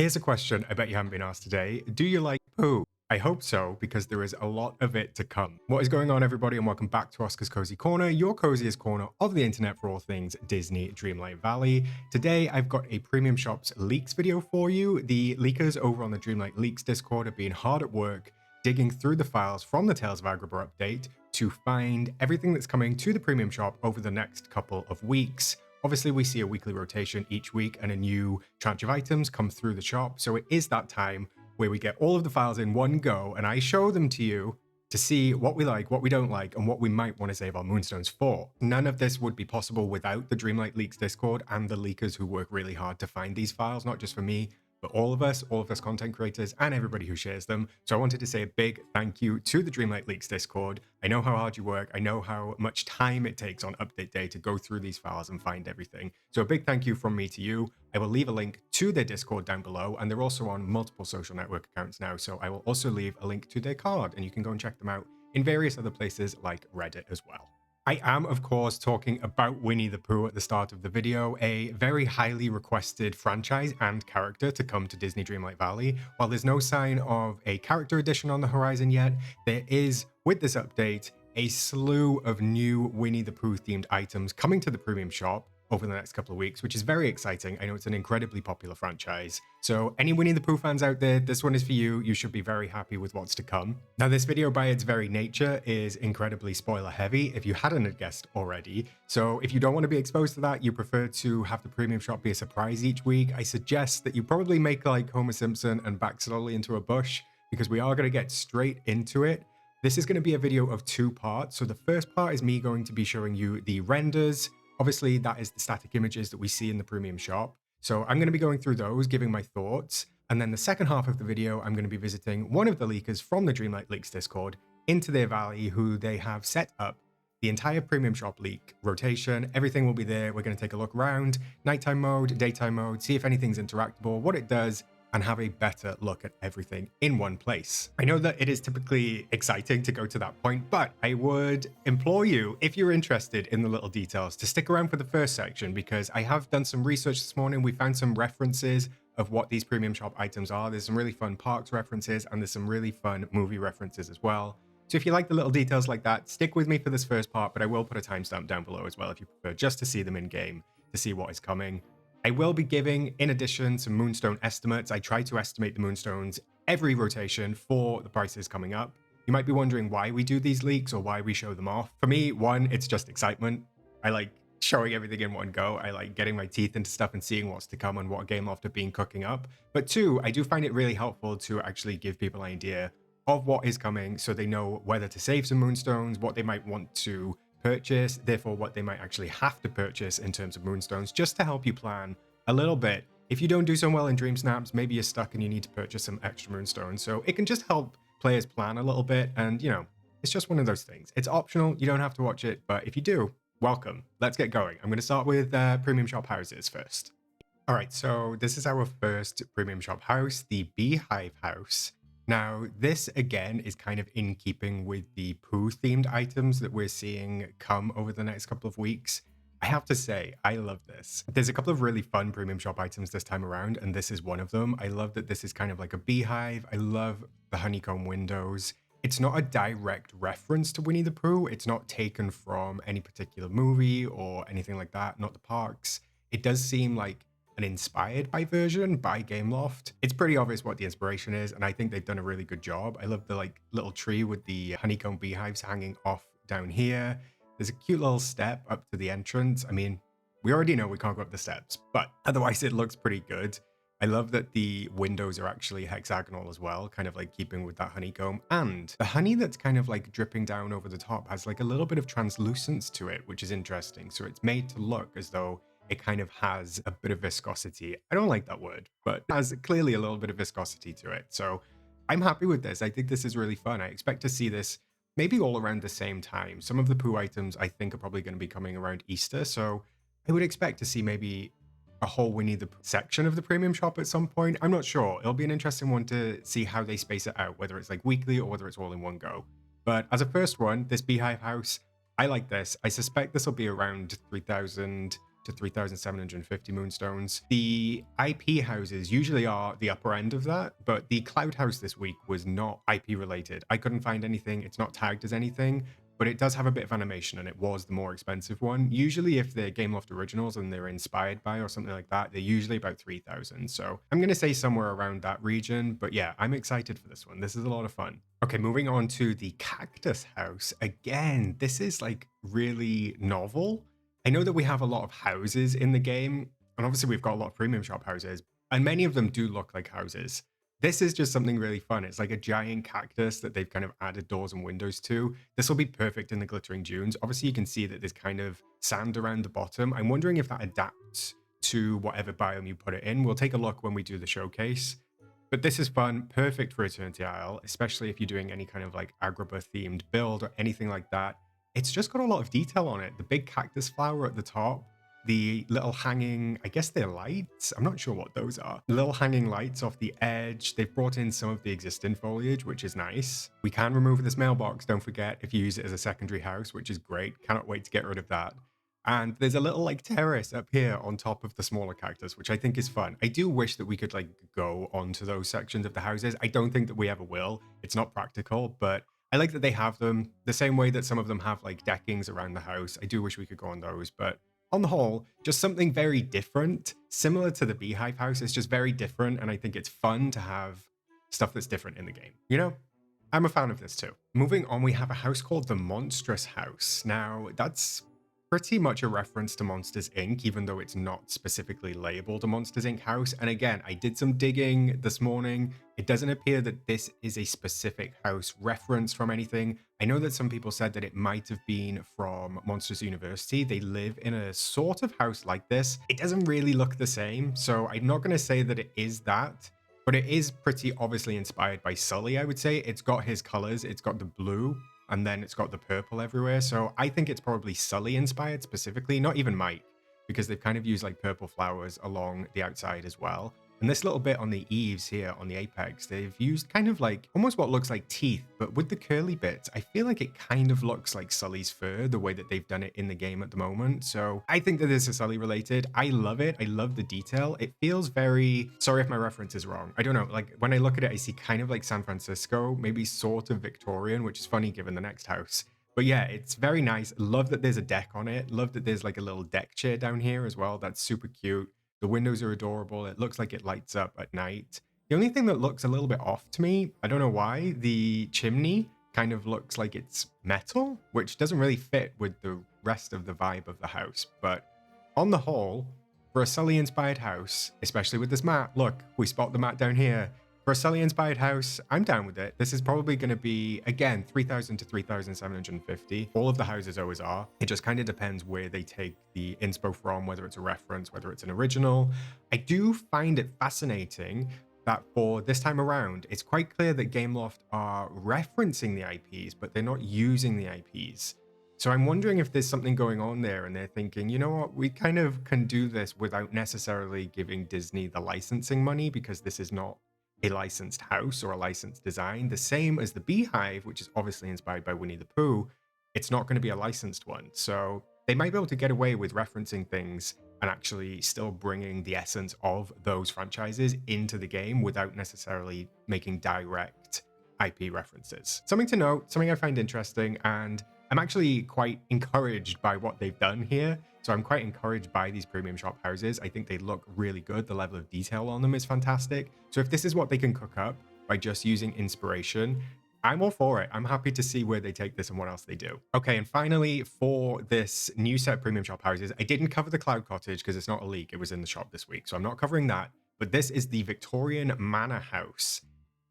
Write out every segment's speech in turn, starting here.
Here's a question I bet you haven't been asked today. Do you like poo? I hope so, because there is a lot of it to come. What is going on, everybody, and welcome back to Oscar's Cozy Corner, your coziest corner of the internet for all things Disney Dreamlight Valley. Today, I've got a Premium Shops leaks video for you. The leakers over on the Dreamlight Leaks Discord have been hard at work, digging through the files from the Tales of Agrabah update to find everything that's coming to the Premium Shop over the next couple of weeks. Obviously, we see a weekly rotation each week and a new tranche of items come through the shop, so it is that time where we get all of the files in one go, and I show them to you to see what we like, what we don't like, and what we might want to save our moonstones for. None of this would be possible without the Dreamlight Leaks Discord and the leakers who work really hard to find these files, not just for me, but all of us content creators, and everybody who shares them. So I wanted to say a big thank you to the Dreamlight Leaks Discord. I know how hard you work. I know how much time it takes on update day to go through these files and find everything. So a big thank you from me to you. I will leave a link to their Discord down below, and they're also on multiple social network accounts now. So I will also leave a link to their card, and you can go and check them out in various other places like Reddit as well. I am, of course, talking about Winnie the Pooh at the start of the video, a very highly requested franchise and character to come to Disney Dreamlight Valley. While there's no sign of a character edition on the horizon yet, there is, with this update, a slew of new Winnie the Pooh-themed items coming to the premium shop over the next couple of weeks, which is very exciting. I know it's an incredibly popular franchise. So any Winnie the Pooh fans out there, this one is for you. You should be very happy with what's to come. Now, this video by its very nature is incredibly spoiler heavy, if you hadn't guessed already. So if you don't want to be exposed to that, you prefer to have the premium shop be a surprise each week, I suggest that you probably make like Homer Simpson and back slowly into a bush, because we are going to get straight into it. This is going to be a video of two parts. So the first part is me going to be showing you the renders. Obviously, that is the static images that we see in the premium shop. So I'm going to be going through those, giving my thoughts. And then the second half of the video, I'm going to be visiting one of the leakers from the Dreamlight Leaks Discord into their valley, who they have set up the entire premium shop leak rotation. Everything will be there. We're going to take a look around, nighttime mode, daytime mode, see if anything's interactable, what it does, and have a better look at everything in one place. I know that it is typically exciting to go to that point, but I would implore you, if you're interested in the little details, to stick around for the first section, because I have done some research this morning. We found some references of what these premium shop items are. There's some really fun parks references, and there's some really fun movie references as well. So if you like the little details like that, stick with me for this first part, but I will put a timestamp down below as well if you prefer, just to see them in game, to see what is coming. I will be giving, in addition, some moonstone estimates. I try to estimate the moonstones every rotation for the prices coming up. You might be wondering why we do these leaks or why we show them off. For me, one, it's just excitement. I like showing everything in one go. I like getting my teeth into stuff and seeing what's to come and what Gameloft have been cooking up. But two, I do find it really helpful to actually give people an idea of what is coming, so they know whether to save some moonstones, what they might want to purchase, therefore what they might actually have to purchase in terms of moonstones, just to help you plan a little bit. If you don't do so well in Dream Snaps, maybe you're stuck and you need to purchase some extra moonstones. So it can just help players plan a little bit, and you know, it's just one of those things. It's optional, you don't have to watch it, but if you do, welcome. Let's get going. I'm going to start with premium shop houses first. All right, so this is our first premium shop house, the Beehive House. Now, this again is kind of in keeping with the Pooh-themed items that we're seeing come over the next couple of weeks. I have to say, I love this. There's a couple of really fun premium shop items this time around, and this is one of them. I love that this is kind of like a beehive. I love the honeycomb windows. It's not a direct reference to Winnie the Pooh. It's not taken from any particular movie or anything like that, not the parks. It does seem like an inspired by version by Gameloft. It's pretty obvious what the inspiration is, and I think they've done a really good job. I love the like little tree with the honeycomb beehives hanging off down here. There's a cute little step up to the entrance. I mean, we already know we can't go up the steps, but otherwise it looks pretty good. I love that the windows are actually hexagonal as well, kind of like keeping with that honeycomb. And the honey that's kind of like dripping down over the top has like a little bit of translucence to it, which is interesting. So it's made to look as though it kind of has a bit of viscosity. I don't like that word, but it has clearly a little bit of viscosity to it. So I'm happy with this. I think this is really fun. I expect to see this maybe all around the same time. Some of the Pooh items I think are probably going to be coming around Easter. So I would expect to see maybe a whole Winnie the Pooh section of the premium shop at some point. I'm not sure. It'll be an interesting one to see how they space it out, whether it's like weekly or whether it's all in one go. But as a first one, this Beehive House, I like this. I suspect this will be around 3,000 to 3,750 moonstones. The IP houses usually are the upper end of that, but the cloud house this week was not IP related. I couldn't find anything. It's not tagged as anything, but it does have a bit of animation, and it was the more expensive one. Usually if they're Gameloft originals and they're inspired by or something like that, they're usually about 3,000. So I'm going to say somewhere around that region, but yeah, I'm excited for this one. This is a lot of fun. Okay, moving on to the cactus house. Again, this is like really novel. I know that we have a lot of houses in the game, and obviously we've got a lot of premium shop houses, and many of them do look like houses. This is just something really fun. It's like a giant cactus that they've kind of added doors and windows to. This will be perfect in the glittering dunes. Obviously, you can see that there's kind of sand around the bottom. I'm wondering if that adapts to whatever biome you put it in. We'll take a look when we do the showcase. But this is fun, perfect for Eternity Isle, especially if you're doing any kind of like Agrabah themed build or anything like that. It's just got a lot of detail on it. The big cactus flower at the top, the little hanging, I guess they're lights. I'm not sure what those are. Little hanging lights off the edge. They've brought in some of the existing foliage, which is nice. We can remove this mailbox, don't forget, if you use it as a secondary house, which is great. Cannot wait to get rid of that. And there's a little like terrace up here on top of the smaller cactus, which I think is fun. I do wish that we could like go onto those sections of the houses. I don't think that we ever will. It's not practical, but I like that they have them the same way that some of them have like deckings around the house. I do wish we could go on those, but on the whole, just something very different, similar to the Beehive house. It's just very different, and I think it's fun to have stuff that's different in the game. You know, I'm a fan of this too. Moving on, we have a house called the Monstrous House. Now, that's pretty much a reference to Monsters Inc., even though it's not specifically labeled a Monsters Inc. house. And again, I did some digging this morning. It doesn't appear that this is a specific house referenced from anything. I know that some people said that it might have been from Monsters University. They live in a sort of house like this. It doesn't really look the same, so I'm not going to say that it is that, but it is pretty obviously inspired by Sully, I would say. It's got his colors. It's got the blue, and then it's got the purple everywhere. So I think it's probably Sully inspired specifically, not even Mike, because they've kind of used like purple flowers along the outside as well. And this little bit on the eaves here on the apex, they've used kind of like almost what looks like teeth, but with the curly bits, I feel like it kind of looks like Sully's fur, the way that they've done it in the game at the moment. So I think that this is Sully related. I love it. I love the detail. It feels very, sorry if my reference is wrong. I don't know. Like when I look at it, I see kind of like San Francisco, maybe sort of Victorian, which is funny given the next house. But yeah, it's very nice. Love that there's a deck on it. Love that there's like a little deck chair down here as well. That's super cute. The windows are adorable. It looks like it lights up at night. The only thing that looks a little bit off to me, I don't know why, the chimney kind of looks like it's metal, which doesn't really fit with the rest of the vibe of the house. But on the whole, for a Sully-inspired house, especially with this mat, look, we spot the mat down here. For a Sully-inspired house, I'm down with it. This is probably going to be, again, 3,000 to 3,750. All of the houses always are. It just kind of depends where they take the inspo from, whether it's a reference, whether it's an original. I do find it fascinating that for this time around, it's quite clear that Gameloft are referencing the IPs, but they're not using the IPs. So I'm wondering if there's something going on there and they're thinking, you know what, we kind of can do this without necessarily giving Disney the licensing money, because this is not a licensed house or a licensed design. The same as the Beehive, which is obviously inspired by Winnie the Pooh, it's not going to be a licensed one. So they might be able to get away with referencing things and actually still bringing the essence of those franchises into the game without necessarily making direct IP references. Something to note, something I find interesting, and I'm actually quite encouraged by what they've done here. So I'm quite encouraged by these premium shop houses. I think they look really good. The level of detail on them is fantastic. So if this is what they can cook up by just using inspiration, I'm all for it. I'm happy to see where they take this and what else they do. Okay, and finally, for this new set of premium shop houses, I didn't cover the Cloud Cottage because it's not a leak. It was in the shop this week, so I'm not covering that. But this is the Victorian Manor House.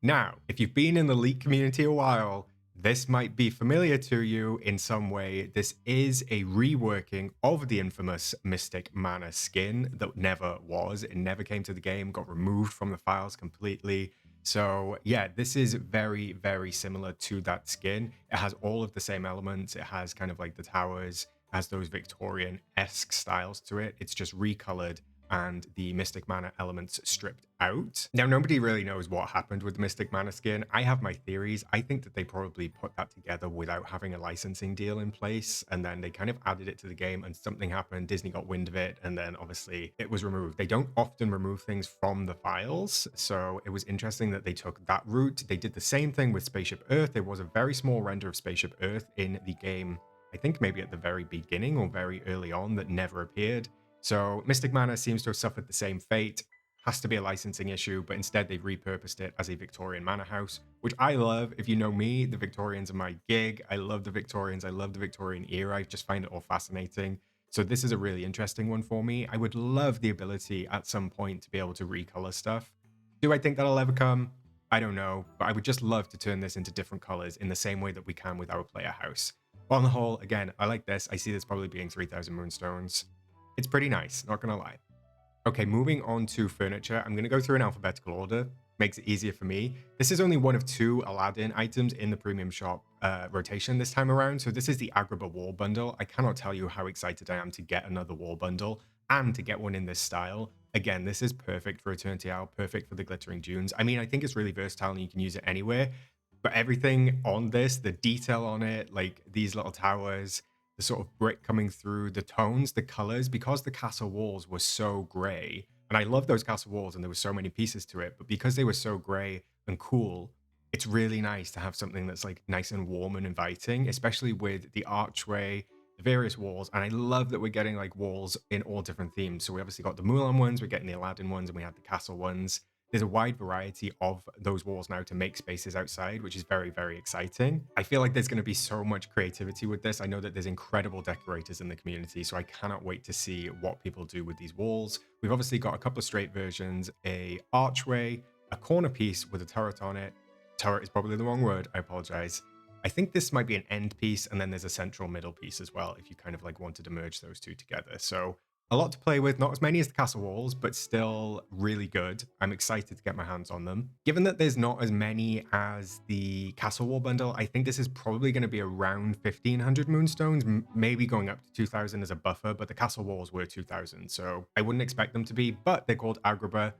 Now, if you've been in the leak community a while, this might be familiar to you in some way. This is a reworking of the infamous Mystic Manor skin that never was. It never came to the game, got removed from the files completely. So yeah, this is very, very similar to that skin. It has all of the same elements. It has kind of like the towers, has those Victorian-esque styles to it. It's just recolored and the Mystic Mana elements stripped out. Now, nobody really knows what happened with the Mystic Mana skin. I have my theories. I think that they probably put that together without having a licensing deal in place, and then they kind of added it to the game and something happened. Disney got wind of it, and then obviously it was removed. They don't often remove things from the files, so it was interesting that they took that route. They did the same thing with Spaceship Earth. There was a very small render of Spaceship Earth in the game, I think maybe at the very beginning or very early on, that never appeared. So Mystic Mana seems to have suffered the same fate. Has to be a licensing issue, but instead they've repurposed it as a Victorian manor house, which I love. If you know me, the Victorians are my gig. I love the Victorians. I love the Victorian era. I just find it all fascinating. So this is a really interesting one for me. I would love the ability at some point to be able to recolor stuff. Do I think that'll ever come? I don't know, but I would just love to turn this into different colors in the same way that we can with our player house. But on the whole, again, I like this. I see this probably being 3,000 moonstones. It's pretty nice, not gonna lie. Okay, moving on to furniture. I'm going to go through in alphabetical order. Makes it easier for me. This is only one of 2 Aladdin items in the premium shop rotation this time around. So this is the Agrabah wall bundle. I cannot tell you how excited I am to get another wall bundle and to get one in this style. Again, this is perfect for Eternity Isle, perfect for the Glittering Dunes. I mean, I think it's really versatile and you can use it anywhere. But everything on this, the detail on it, like these little towers, the sort of brick coming through, the tones, the colors, because the castle walls were so gray. And I love those castle walls and there were so many pieces to it, but because they were so gray and cool, it's really nice to have something that's like nice and warm and inviting, especially with the archway, the various walls. And I love that we're getting like walls in all different themes. So we obviously got the Mulan ones, we're getting the Aladdin ones, and we have the castle ones. There's a wide variety of those walls now to make spaces outside, which is very, very exciting. I feel like there's going to be so much creativity with this. I know that there's incredible decorators in the community, so I cannot wait to see what people do with these walls. We've obviously got a couple of straight versions, a archway, a corner piece with a turret on it. Turret is probably the wrong word, I apologize. I think this might be an end piece, and then there's a central middle piece as well, if you kind of like wanted to merge those two together. So a lot to play with, not as many as the castle walls, but still really good. I'm excited to get my hands on them. Given that there's not as many as the castle wall bundle, I think this is probably going to be around 1,500 moonstones, maybe going up to 2,000 as a buffer, but the castle walls were 2,000, so I wouldn't expect them to be, but they're called Agrabah.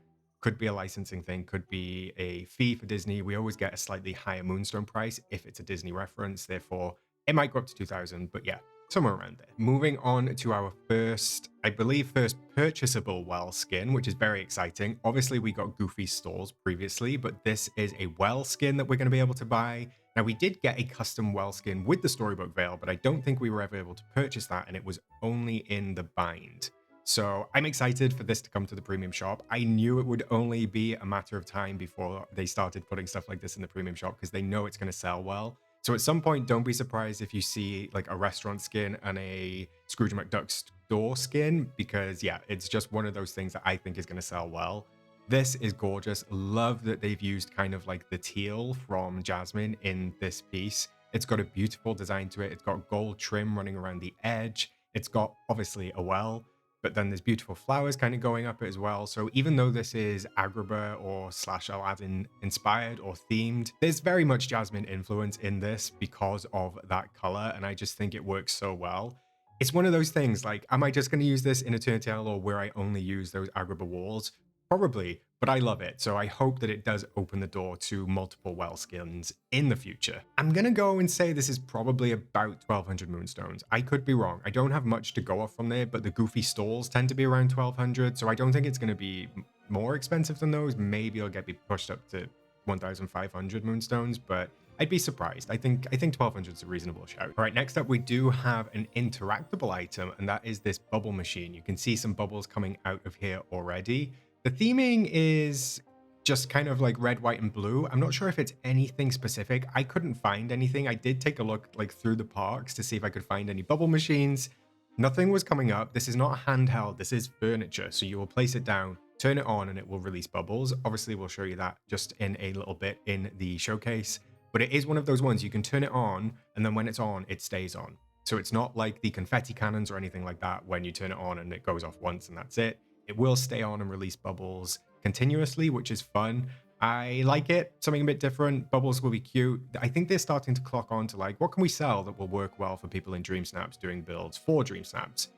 Could be a licensing thing, could be a fee for Disney. We always get a slightly higher moonstone price if it's a Disney reference, therefore it might go up to 2,000, but yeah, somewhere around there. Moving on to our first, I believe, first purchasable well skin, which is very exciting. Obviously, we got Goofy stalls previously, but this is a well skin that we're going to be able to buy. Now, we did get a custom well skin with the storybook veil, but I don't think we were ever able to purchase that, and it was only in the bind. So I'm excited for this to come to the premium shop. I knew it would only be a matter of time before they started putting stuff like this in the premium shop because they know it's going to sell well. So at some point, don't be surprised if you see like a restaurant skin and a Scrooge McDuck store skin, because yeah, it's just one of those things that I think is going to sell well. This is gorgeous. Love that they've used kind of like the teal from Jasmine in this piece. It's got a beautiful design to it. It's got gold trim running around the edge. It's got obviously a well, but then there's beautiful flowers kind of going up it as well. So even though this is Agrabah or / Aladdin inspired or themed, there's very much Jasmine influence in this because of that color, and I just think it works so well. It's one of those things like, am I just going to use this in Eternity Isle or where I only use those Agrabah walls? Probably, but I love it. So I hope that it does open the door to multiple well skins in the future. I'm going to go and say this is probably about 1,200 moonstones. I could be wrong. I don't have much to go off from there, but the Goofy stalls tend to be around 1,200. So I don't think it's going to be more expensive than those. Maybe it'll get pushed up to 1,500 moonstones, but I'd be surprised. I think 1,200 is a reasonable shout. All right, next up, we do have an interactable item, and that is this bubble machine. You can see some bubbles coming out of here already. The theming is just kind of like red, white, and blue. I'm not sure if it's anything specific. I couldn't find anything. I did take a look like through the parks to see if I could find any bubble machines. Nothing was coming up. This is not handheld. This is furniture. So you will place it down, turn it on, and it will release bubbles. Obviously, we'll show you that just in a little bit in the showcase. But it is one of those ones you can turn it on, and then when it's on, it stays on. So it's not like the confetti cannons or anything like that when you turn it on and it goes off once and that's it. It will stay on and release bubbles continuously, which is fun. I like it. Something a bit different. Bubbles will be cute. I think they're starting to clock on to like, what can we sell that will work well for people in Dream Snaps doing builds for Dream Snaps?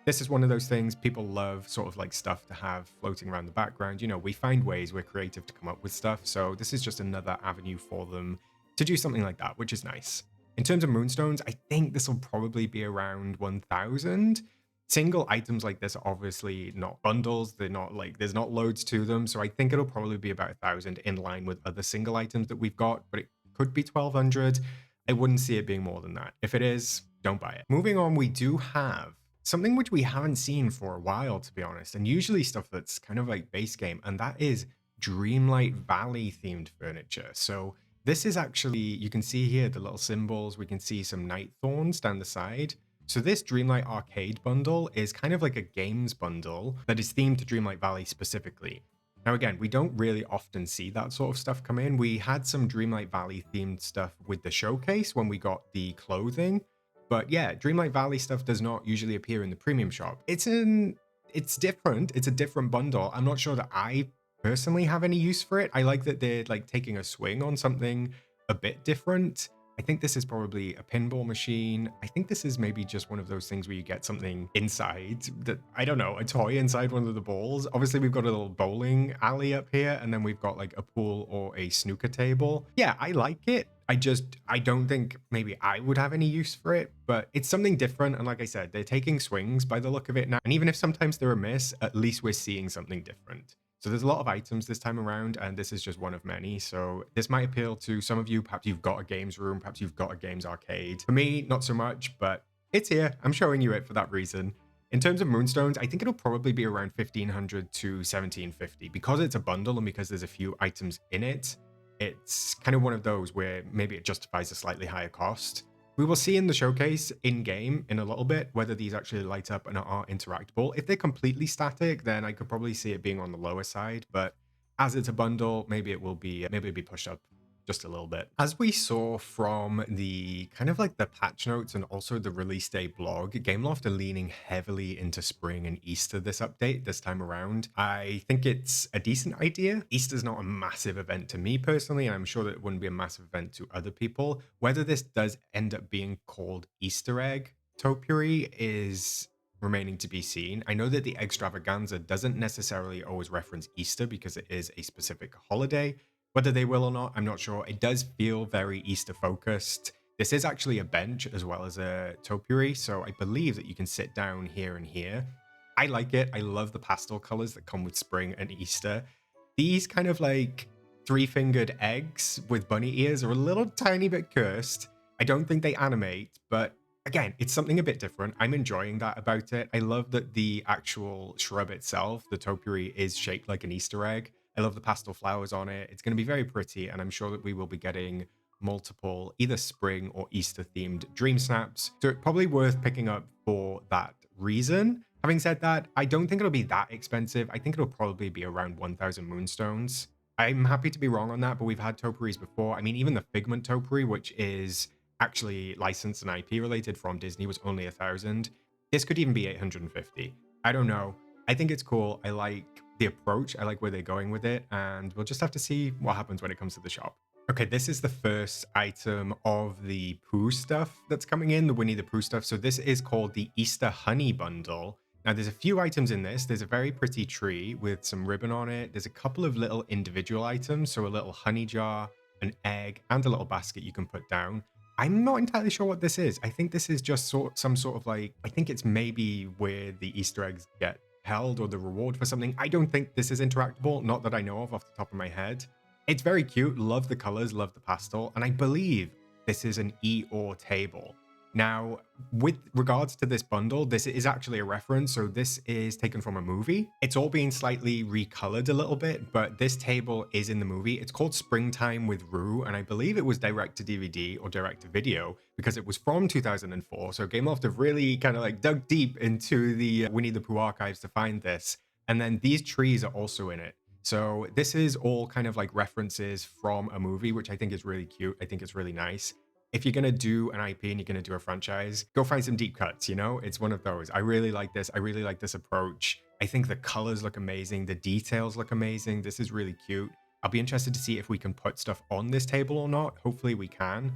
This is one of those things people love, sort of like stuff to have floating around the background. You know, we find ways, we're creative to come up with stuff. So this is just another avenue for them to do something like that, which is nice. In terms of moonstones, I think this will probably be around 1,000. Single items like this are obviously not bundles. They're not like, there's not loads to them. So I think it'll probably be about 1,000 in line with other single items that we've got, but it could be 1,200. I wouldn't see it being more than that. If it is, don't buy it. Moving on, we do have something which we haven't seen for a while, to be honest, and usually stuff that's kind of like base game, and that is Dreamlight Valley themed furniture. So this is actually, you can see here the little symbols, we can see some night thorns down the side. So this Dreamlight Arcade bundle is kind of like a games bundle that is themed to Dreamlight Valley specifically. Now again, we don't really often see that sort of stuff come in. We had some Dreamlight Valley themed stuff with the showcase when we got the clothing, but yeah, Dreamlight Valley stuff does not usually appear in the premium shop. It's different. It's a different bundle. I'm not sure that I personally have any use for it. I like that they're like taking a swing on something a bit different. I think this is probably a pinball machine. I think this is maybe just one of those things where you get something inside that, I don't know, a toy inside one of the balls. Obviously, we've got a little bowling alley up here, and then we've got like a pool or a snooker table. Yeah, I like it. I don't think maybe I would have any use for it, but it's something different. And like I said, they're taking swings by the look of it now. And even if sometimes they're a miss, at least we're seeing something different. So there's a lot of items this time around, and this is just one of many. So this might appeal to some of you. Perhaps you've got a games room, perhaps you've got a games arcade. For me, not so much, but it's here. I'm showing you it for that reason. In terms of moonstones, I think it'll probably be around 1,500 to 1,750 because it's a bundle and because there's a few items in it. It's kind of one of those where maybe it justifies a slightly higher cost. We will see in the showcase in-game in a little bit whether these actually light up and are interactable. If they're completely static, then I could probably see it being on the lower side, but as it's a bundle, maybe it'll be pushed up just a little bit. As we saw from the kind of like the patch notes and also the release day blog, Gameloft are leaning heavily into spring and Easter this update this time around. I think it's a decent idea. Easter's not a massive event to me personally, and I'm sure that it wouldn't be a massive event to other people. Whether this does end up being called Easter egg topiary is remaining to be seen. I know that the extravaganza doesn't necessarily always reference Easter because it is a specific holiday. Whether they will or not, I'm not sure. It does feel very Easter focused. This is actually a bench as well as a topiary, so I believe that you can sit down here and here. I like it. I love the pastel colors that come with spring and Easter. These kind of like three-fingered eggs with bunny ears are a little tiny bit cursed. I don't think they animate, but again, it's something a bit different. I'm enjoying that about it. I love that the actual shrub itself, the topiary, is shaped like an Easter egg. I love the pastel flowers on it. It's going to be very pretty, and I'm sure that we will be getting multiple either spring or Easter themed dream snaps. So it's probably worth picking up for that reason. Having said that, I don't think it'll be that expensive. I think it'll probably be around 1,000 moonstones. I'm happy to be wrong on that, but we've had topiaries before. I mean, even the Figment topiary, which is actually licensed and IP related from Disney, was only 1,000. This could even be 850. I don't know. I think it's cool. I like the approach. I like where they're going with it, and we'll just have to see what happens when it comes to the shop. Okay, this is the first item of the Pooh stuff that's coming in, the Winnie the Pooh stuff. So this is called the Easter Honey Bundle. Now there's a few items in this. There's a very pretty tree with some ribbon on it. There's a couple of little individual items. So a little honey jar, an egg, and a little basket you can put down. I'm not entirely sure what this is. I think this is just some sort of like, I think it's maybe where the Easter eggs get held or the reward for something. I don't think this is interactable, not that I know of off the top of my head. It's very cute, love the colors, love the pastel, and I believe this is an Eeyore table. Now, with regards to this bundle, this is actually a reference, so this is taken from a movie. It's all being slightly recolored a little bit, but this table is in the movie. It's called Springtime with Roo, and I believe it was direct to DVD or direct to video because it was from 2004, so Gameloft have really kind of like dug deep into the Winnie the Pooh archives to find this, and then these trees are also in it. So this is all kind of like references from a movie, which I think is really cute. I think it's really nice. If you're going to do an IP and you're going to do a franchise, go find some deep cuts, you know? It's one of those. I really like this. I really like this approach. I think the colors look amazing. The details look amazing. This is really cute. I'll be interested to see if we can put stuff on this table or not. Hopefully we can.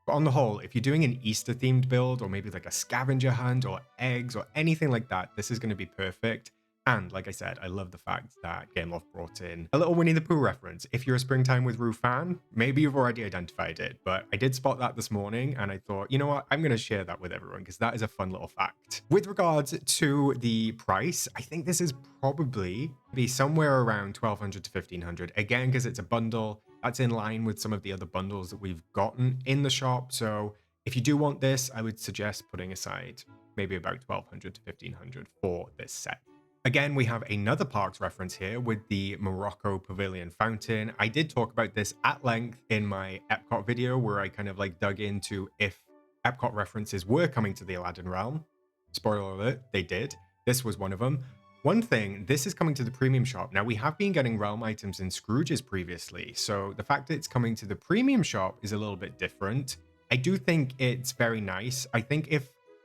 But on the whole, if you're doing an Easter themed build or maybe like a scavenger hunt or eggs or anything like that, this is going to be perfect. And like I said, I love the fact that Gameloft brought in a little Winnie the Pooh reference. If you're a Springtime with Roo fan, maybe you've already identified it, but I did spot that this morning and I thought, you know what, I'm going to share that with everyone because that is a fun little fact. With regards to the price, I think this is probably be somewhere around 1200 to 1500. Again, because it's a bundle, that's in line with some of the other bundles that we've gotten in the shop. So if you do want this, I would suggest putting aside maybe about 1200 to 1500 for this set. Again, we have another parks reference here with the Morocco Pavilion Fountain. I did talk about this at length in my Epcot video where I kind of like dug into if Epcot references were coming to the Aladdin realm. Spoiler alert, they did. This was one of them. One thing, this is coming to the premium shop. Now, we have been getting realm items in Scrooge's previously, so the fact that it's coming to the premium shop is a little bit different. I do think it's very nice. I think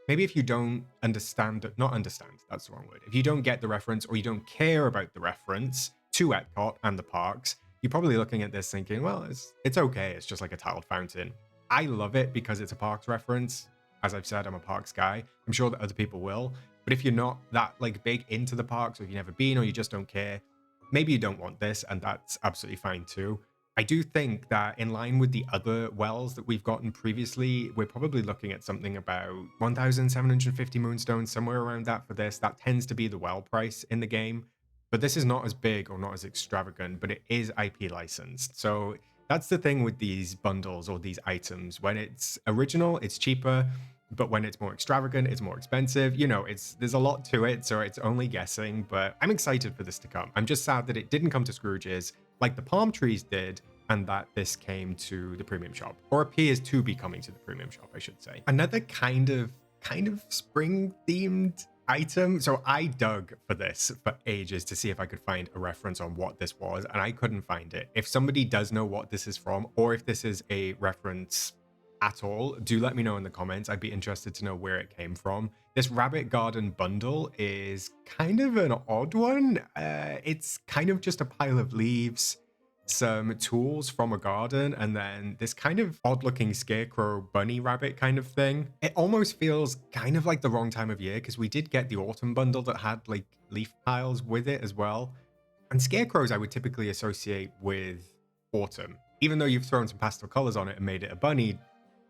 maybe if you don't understand, not understand, that's the wrong word. If you don't get the reference or you don't care about the reference to Epcot and the parks, you're probably looking at this thinking, well, it's okay. It's just like a tiled fountain. I love it because it's a parks reference. As I've said, I'm a parks guy. I'm sure that other people will. But if you're not that like big into the parks, or if you've never been, or you just don't care, maybe you don't want this, and that's absolutely fine too. I do think that in line with the other wells that we've gotten previously, we're probably looking at something about 1,750 moonstones, somewhere around that for this. That tends to be the well price in the game. But this is not as big or not as extravagant, but it is IP licensed. So that's the thing with these bundles or these items. When it's original, it's cheaper. But when it's more extravagant, it's more expensive. You know, there's a lot to it, so it's only guessing. But I'm excited for this to come. I'm just sad that it didn't come to Scrooge's like the palm trees did, and that this came to the premium shop, or appears to be coming to the premium shop, I should say. Another kind of spring themed item. So I dug for this for ages to see if I could find a reference on what this was, and I couldn't find it. If somebody does know what this is from, or if this is a reference at all, do let me know in the comments. I'd be interested to know where it came from. This rabbit garden bundle is kind of an odd one. It's kind of just a pile of leaves, some tools from a garden, and then this kind of odd looking scarecrow bunny rabbit kind of thing. It almost feels kind of like the wrong time of year because we did get the autumn bundle that had like leaf piles with it as well. And scarecrows I would typically associate with autumn. Even though you've thrown some pastel colors on it and made it a bunny,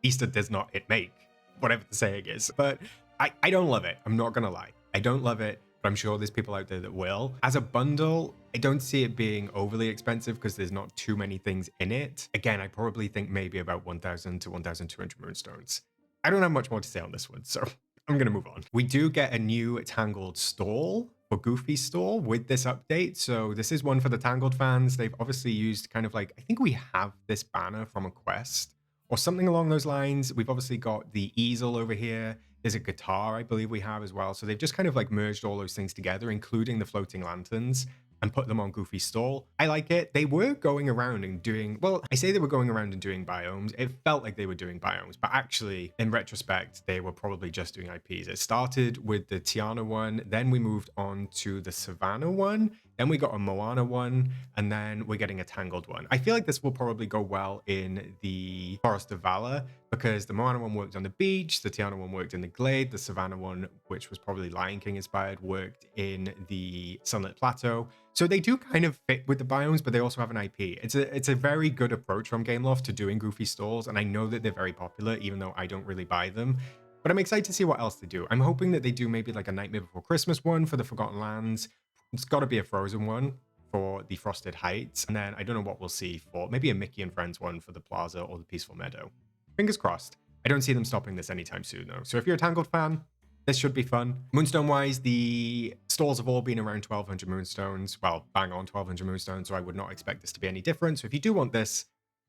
Easter does not it make, whatever the saying is. But I don't love it. I'm not going to lie. I don't love it, but I'm sure there's people out there that will. As a bundle, I don't see it being overly expensive because there's not too many things in it. Again, I probably think maybe about 1,000 to 1,200 moonstones. I don't have much more to say on this one, so I'm going to move on. We do get a new Tangled stall for Goofy stall with this update. So this is one for the Tangled fans. They've obviously used kind of like, I think we have this banner from a quest or something along those lines. We've obviously got the easel over here. There's a guitar, I believe we have as well. So they've just kind of like merged all those things together, including the floating lanterns, and put them on Goofy's stall. I like it. They were going around and doing, well, I say they were going around and doing biomes. It felt like they were doing biomes, but actually, in retrospect, they were probably just doing IPs. It started with the Tiana one, then we moved on to the Savannah one, then we got a Moana one, and then we're getting a Tangled one. I feel like this will probably go well in the Forest of Valor because the Moana one worked on the beach, the Tiana one worked in the Glade, the Savannah one, which was probably Lion King inspired, worked in the Sunlit Plateau. So they do kind of fit with the biomes, but they also have an IP. It's a very good approach from Gameloft to doing Goofy stalls, and I know that they're very popular, even though I don't really buy them. But I'm excited to see what else they do. I'm hoping that they do maybe like a Nightmare Before Christmas one for the Forgotten Lands. It's got to be a Frozen one for the Frosted Heights. And then I don't know what we'll see for maybe a Mickey and Friends one for the Plaza or the Peaceful Meadow. Fingers crossed. I don't see them stopping this anytime soon, though. So if you're a Tangled fan, this should be fun. Moonstone-wise, the stalls have all been around 1,200 moonstones. Well, bang on 1,200 moonstones, so I would not expect this to be any different. So if you do want this,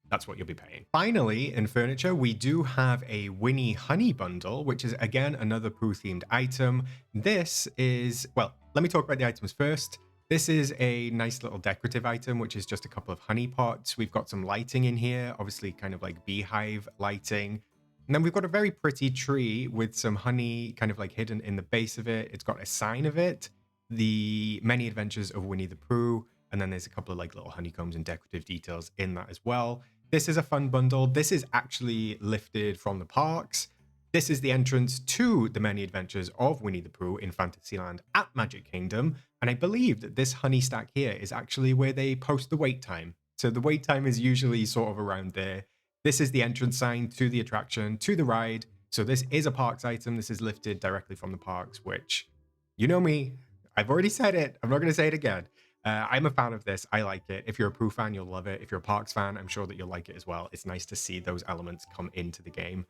that's what you'll be paying. Finally, in furniture, we do have a Winnie Honey bundle, which is, again, another Pooh-themed item. This is, well, let me talk about the items first. This is a nice little decorative item, which is just a couple of honey pots. We've got some lighting in here, obviously kind of like beehive lighting. And then we've got a very pretty tree with some honey kind of like hidden in the base of it. It's got a sign of it, the Many Adventures of Winnie the Pooh. And then there's a couple of like little honeycombs and decorative details in that as well. This is a fun bundle. This is actually lifted from the parks. This is the entrance to the many adventures of Winnie the Pooh in Fantasyland at Magic Kingdom. And I believe that this honey stack here is actually where they post the wait time. So the wait time is usually sort of around there. This is the entrance sign to the attraction, to the ride. So this is a parks item. This is lifted directly from the parks, which, you know me, I've already said it. I'm not going to say it again. I'm a fan of this. I like it. If you're a Pooh fan, you'll love it. If you're a parks fan, I'm sure that you'll like it as well. It's nice to see those elements come into the game.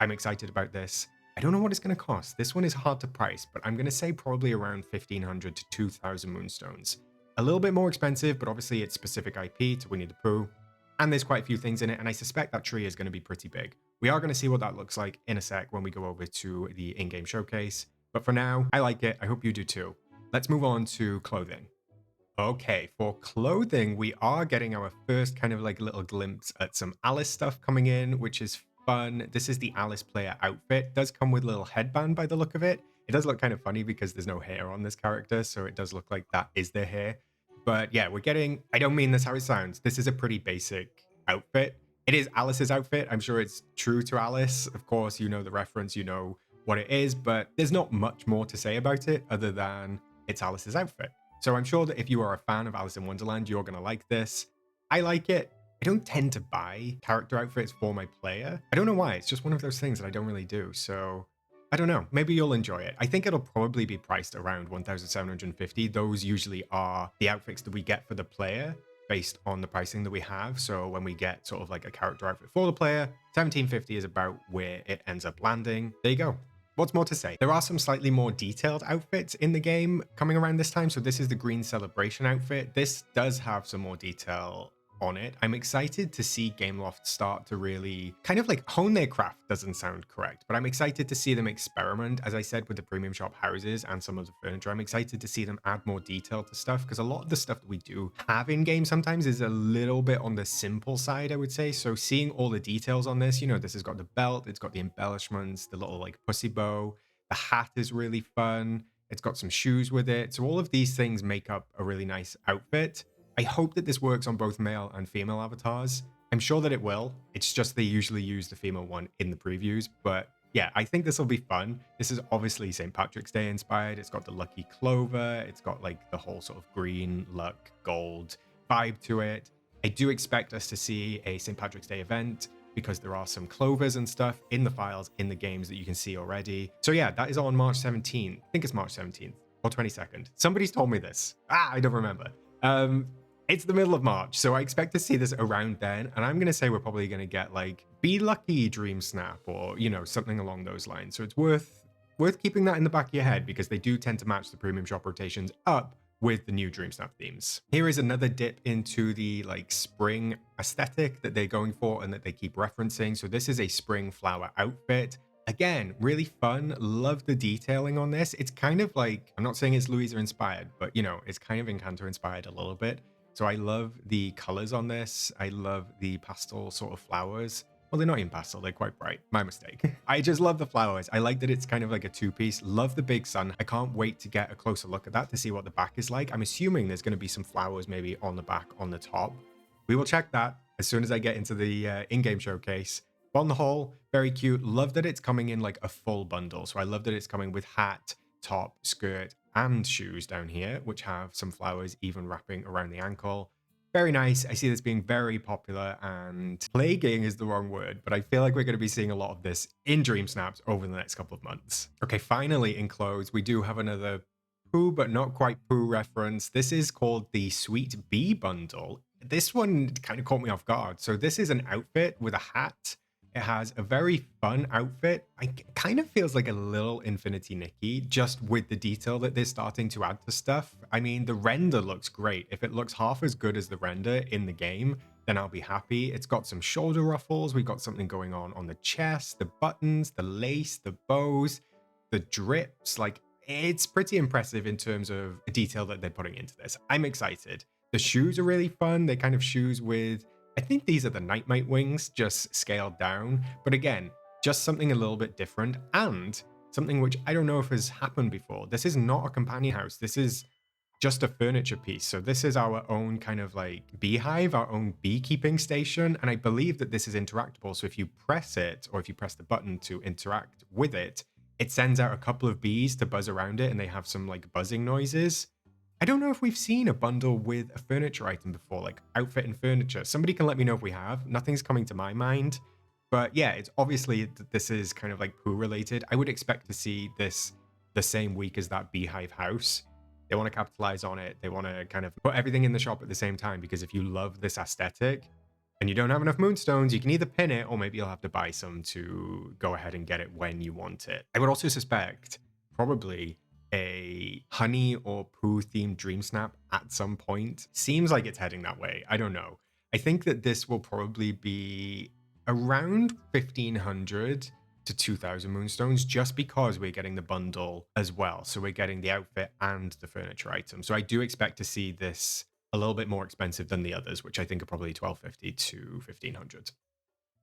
I'm excited about this. I don't know what it's going to cost. This one is hard to price, but I'm going to say probably around 1,500 to 2,000 moonstones. A little bit more expensive, but obviously it's specific IP to Winnie the Pooh. And there's quite a few things in it, and I suspect that tree is going to be pretty big. We are going to see what that looks like in a sec when we go over to the in-game showcase. But for now, I like it. I hope you do too. Let's move on to clothing. Okay, for clothing, we are getting our first kind of like little glimpse at some Alice stuff coming in, which is fun. This is the Alice player outfit. It does come with a little headband by the look of it. It does look kind of funny because there's no hair on this character, so it does look like that is their hair. But yeah, we're getting, I don't mean this how it sounds. This is a pretty basic outfit. It is Alice's outfit. I'm sure it's true to Alice. Of course, you know the reference, you know what it is, but there's not much more to say about it other than it's Alice's outfit. So I'm sure that if you are a fan of Alice in Wonderland, you're going to like this. I like it. I don't tend to buy character outfits for my player. I don't know why. It's just one of those things that I don't really do. So I don't know. Maybe you'll enjoy it. I think it'll probably be priced around 1,750. Those usually are the outfits that we get for the player based on the pricing that we have. So when we get sort of like a character outfit for the player, 1,750 is about where it ends up landing. There you go. What's more to say? There are some slightly more detailed outfits in the game coming around this time. So this is the Green Celebration outfit. This does have some more detail on it. I'm excited to see Gameloft start to really kind of like hone their craft. Doesn't sound correct, but I'm excited to see them experiment. As I said, with the premium shop houses and some of the furniture, I'm excited to see them add more detail to stuff, because a lot of the stuff that we do have in game sometimes is a little bit on the simple side, I would say. So seeing all the details on this, you know, this has got the belt, it's got the embellishments, the little like pussy bow, the hat is really fun, it's got some shoes with it. So all of these things make up a really nice outfit. I hope that this works on both male and female avatars. I'm sure that it will. It's just they usually use the female one in the previews. But yeah, I think this will be fun. This is obviously St. Patrick's Day inspired. It's got the lucky clover. It's got like the whole sort of green, luck, gold vibe to it. I do expect us to see a St. Patrick's Day event because there are some clovers and stuff in the files in the games that you can see already. So yeah, that is on March 17th. I think it's March 17th or 22nd. Somebody's told me this. I don't remember. It's the middle of March, so I expect to see this around then, and I'm going to say we're probably going to get like Be Lucky Dream Snap or, you know, something along those lines. So it's worth keeping that in the back of your head because they do tend to match the premium shop rotations up with the new Dream Snap themes. Here is another dip into the like spring aesthetic that they're going for and that they keep referencing. So this is a spring flower outfit. Again, really fun. Love the detailing on this. It's kind of like, I'm not saying it's Louisa inspired, but you know, it's kind of Encanto inspired a little bit. So I love the colors on this. I love the pastel sort of flowers. Well, they're not even pastel, they're quite bright. My mistake. I just love the flowers. I like that it's kind of like a two-piece. Love the big sun. I can't wait to get a closer look at that to see what the back is like. I'm assuming there's going to be some flowers maybe on the back, on the top. We will check that as soon as I get into the in-game showcase. But on the whole, very cute. Love that it's coming in like a full bundle. So I love that it's coming with hat, top, skirt, and shoes down here, which have some flowers even wrapping around the ankle. Very nice. I see this being very popular, and plaguing is the wrong word, but I feel like we're going to be seeing a lot of this in Dream Snaps over the next couple of months. Okay, finally in clothes, we do have another Pooh, but not quite Pooh reference. This is called the Sweet Bee Bundle. This one kind of caught me off guard. So this is an outfit with a hat. It has a very fun outfit. It kind of feels like a little Infinity Nikki, just with the detail that they're starting to add to stuff. I mean, the render looks great. If it looks half as good as the render in the game, then I'll be happy. It's got some shoulder ruffles. We've got something going on the chest, the buttons, the lace, the bows, the drips. Like, it's pretty impressive in terms of the detail that they're putting into this. I'm excited. The shoes are really fun. They're kind of shoes with, I think these are the Nightmite wings, just scaled down. But again, just something a little bit different and something which I don't know if has happened before. This is not a companion house. This is just a furniture piece. So this is our own kind of like beehive, our own beekeeping station. And I believe that this is interactable. So if you press it, or if you press the button to interact with it, it sends out a couple of bees to buzz around it, and they have some like buzzing noises. I don't know if we've seen a bundle with a furniture item before, like outfit and furniture. Somebody can let me know if we have. Nothing's coming to my mind. But yeah, it's obviously this is kind of like Pooh related. I would expect to see this the same week as that beehive house. They want to capitalize on it. They want to kind of put everything in the shop at the same time, because if you love this aesthetic and you don't have enough moonstones, you can either pin it, or maybe you'll have to buy some to go ahead and get it when you want it. I would also suspect probably a honey or Pooh themed dream snap at some point. Seems like it's heading that way. I don't know. I think that this will probably be around 1,500 to 2,000 moonstones, just because we're getting the bundle as well. So we're getting the outfit and the furniture item. So I do expect to see this a little bit more expensive than the others, which I think are probably 1,250 to 1,500.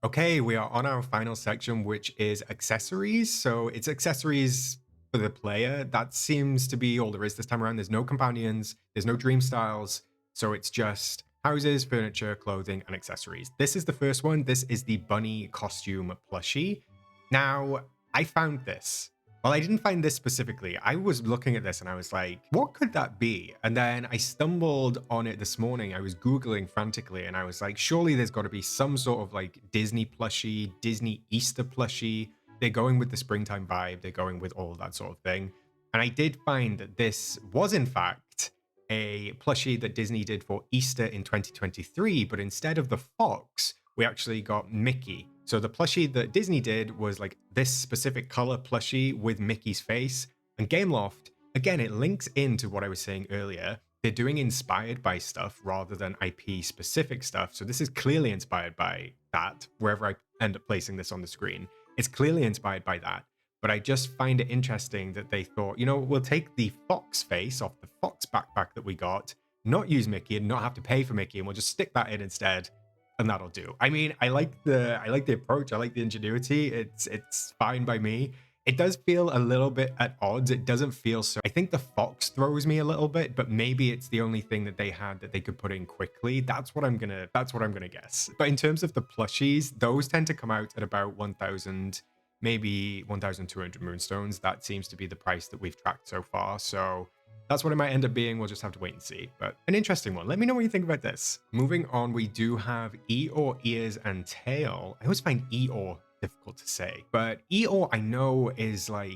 Okay, we are on our final section, which is accessories. So it's accessories for the player. That seems to be all there is this time around. There's no companions, there's no dream styles. So it's just houses, furniture, clothing, and accessories. This is the first one. This is the bunny costume plushie. Now, I found this. Well, I didn't find this specifically. I was looking at this and I was like, what could that be? And then I stumbled on it this morning. I was Googling frantically and I was like, surely there's got to be some sort of like Disney plushie, Disney Easter plushie. They're going with the springtime vibe. They're going with all of that sort of thing. And I did find that this was in fact a plushie that Disney did for Easter in 2023, but instead of the fox, we actually got Mickey. So the plushie that Disney did was like this specific color plushie with Mickey's face. And Gameloft, again, it links into what I was saying earlier. They're doing inspired by stuff rather than IP specific stuff. So this is clearly inspired by that, wherever I end up placing this on the screen. It's clearly inspired by that. But I just find it interesting that they thought, you know, we'll take the fox face off the fox backpack that we got, not use Mickey and not have to pay for Mickey, and we'll just stick that in instead. And that'll do. I mean, I like the approach. I like the ingenuity. It's fine by me. It does feel a little bit at odds. It doesn't feel so. I think the fox throws me a little bit, but maybe it's the only thing that they had that they could put in quickly. That's what I'm gonna guess. But in terms of the plushies, those tend to come out at about 1,000, maybe 1,200 moonstones. That seems to be the price that we've tracked so far. So that's what it might end up being. We'll just have to wait and see. But an interesting one. Let me know what you think about this. Moving on, we do have Eeyore ears and tail. I always find Eeyore difficult to say, but Eeyore I know is like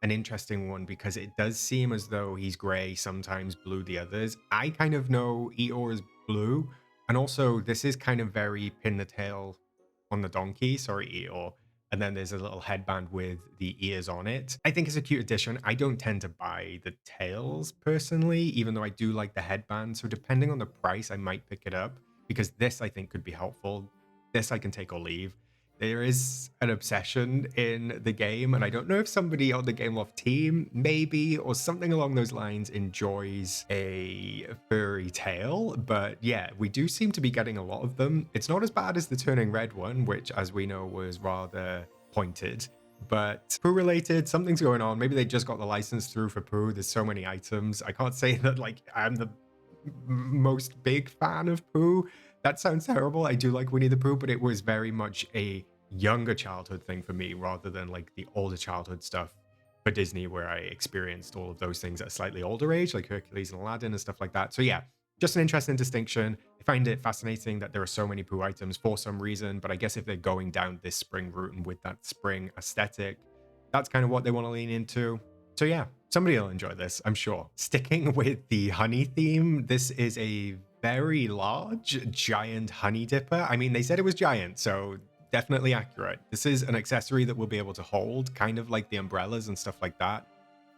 an interesting one because it does seem as though he's gray, sometimes blue the others. I kind of know Eeyore is blue, and also this is kind of very pin the tail on the donkey. Sorry, Eeyore. And then there's a little headband with the ears on it. I think it's a cute addition. I don't tend to buy the tails personally, even though I do like the headband. So depending on the price, I might pick it up because this I think could be helpful. This I can take or leave. There is an obsession in the game, and I don't know if somebody on the Gameloft team, maybe, or something along those lines enjoys a furry tail, but yeah, we do seem to be getting a lot of them. It's not as bad as the turning red one, which, as we know, was rather pointed, but Pooh related, something's going on. Maybe they just got the license through for Pooh. There's so many items. I can't say that, like, I'm the most big fan of Pooh. That sounds terrible. I do like Winnie the Pooh, but it was very much a younger childhood thing for me rather than like the older childhood stuff for Disney where I experienced all of those things at a slightly older age, like Hercules and Aladdin and stuff like that. So yeah, just an interesting distinction. I find it fascinating that there are so many Pooh items for some reason, but I guess if they're going down this spring route and with that spring aesthetic, that's kind of what they want to lean into. So yeah, somebody will enjoy this, I'm sure. Sticking with the honey theme, this is a very large, giant honey dipper. I mean, they said it was giant, so definitely accurate. This is an accessory that we'll be able to hold, kind of like the umbrellas and stuff like that.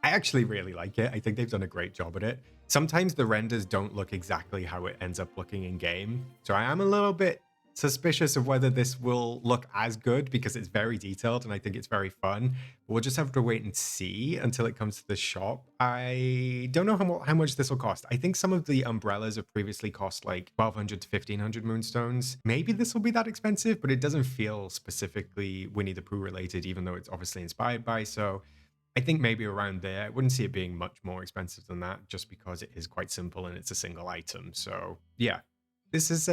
I actually really like it. I think they've done a great job at it. Sometimes the renders don't look exactly how it ends up looking in game, so I am a little bit suspicious of whether this will look as good because it's very detailed and I think it's very fun. We'll just have to wait and see until it comes to the shop. I don't know how much this will cost. I think some of the umbrellas have previously cost like 1,200 to 1,500 moonstones. Maybe this will be that expensive, but it doesn't feel specifically Winnie the Pooh related, even though it's obviously inspired by. So I think maybe around there. I wouldn't see it being much more expensive than that, just because it is quite simple and it's a single item. So yeah, this is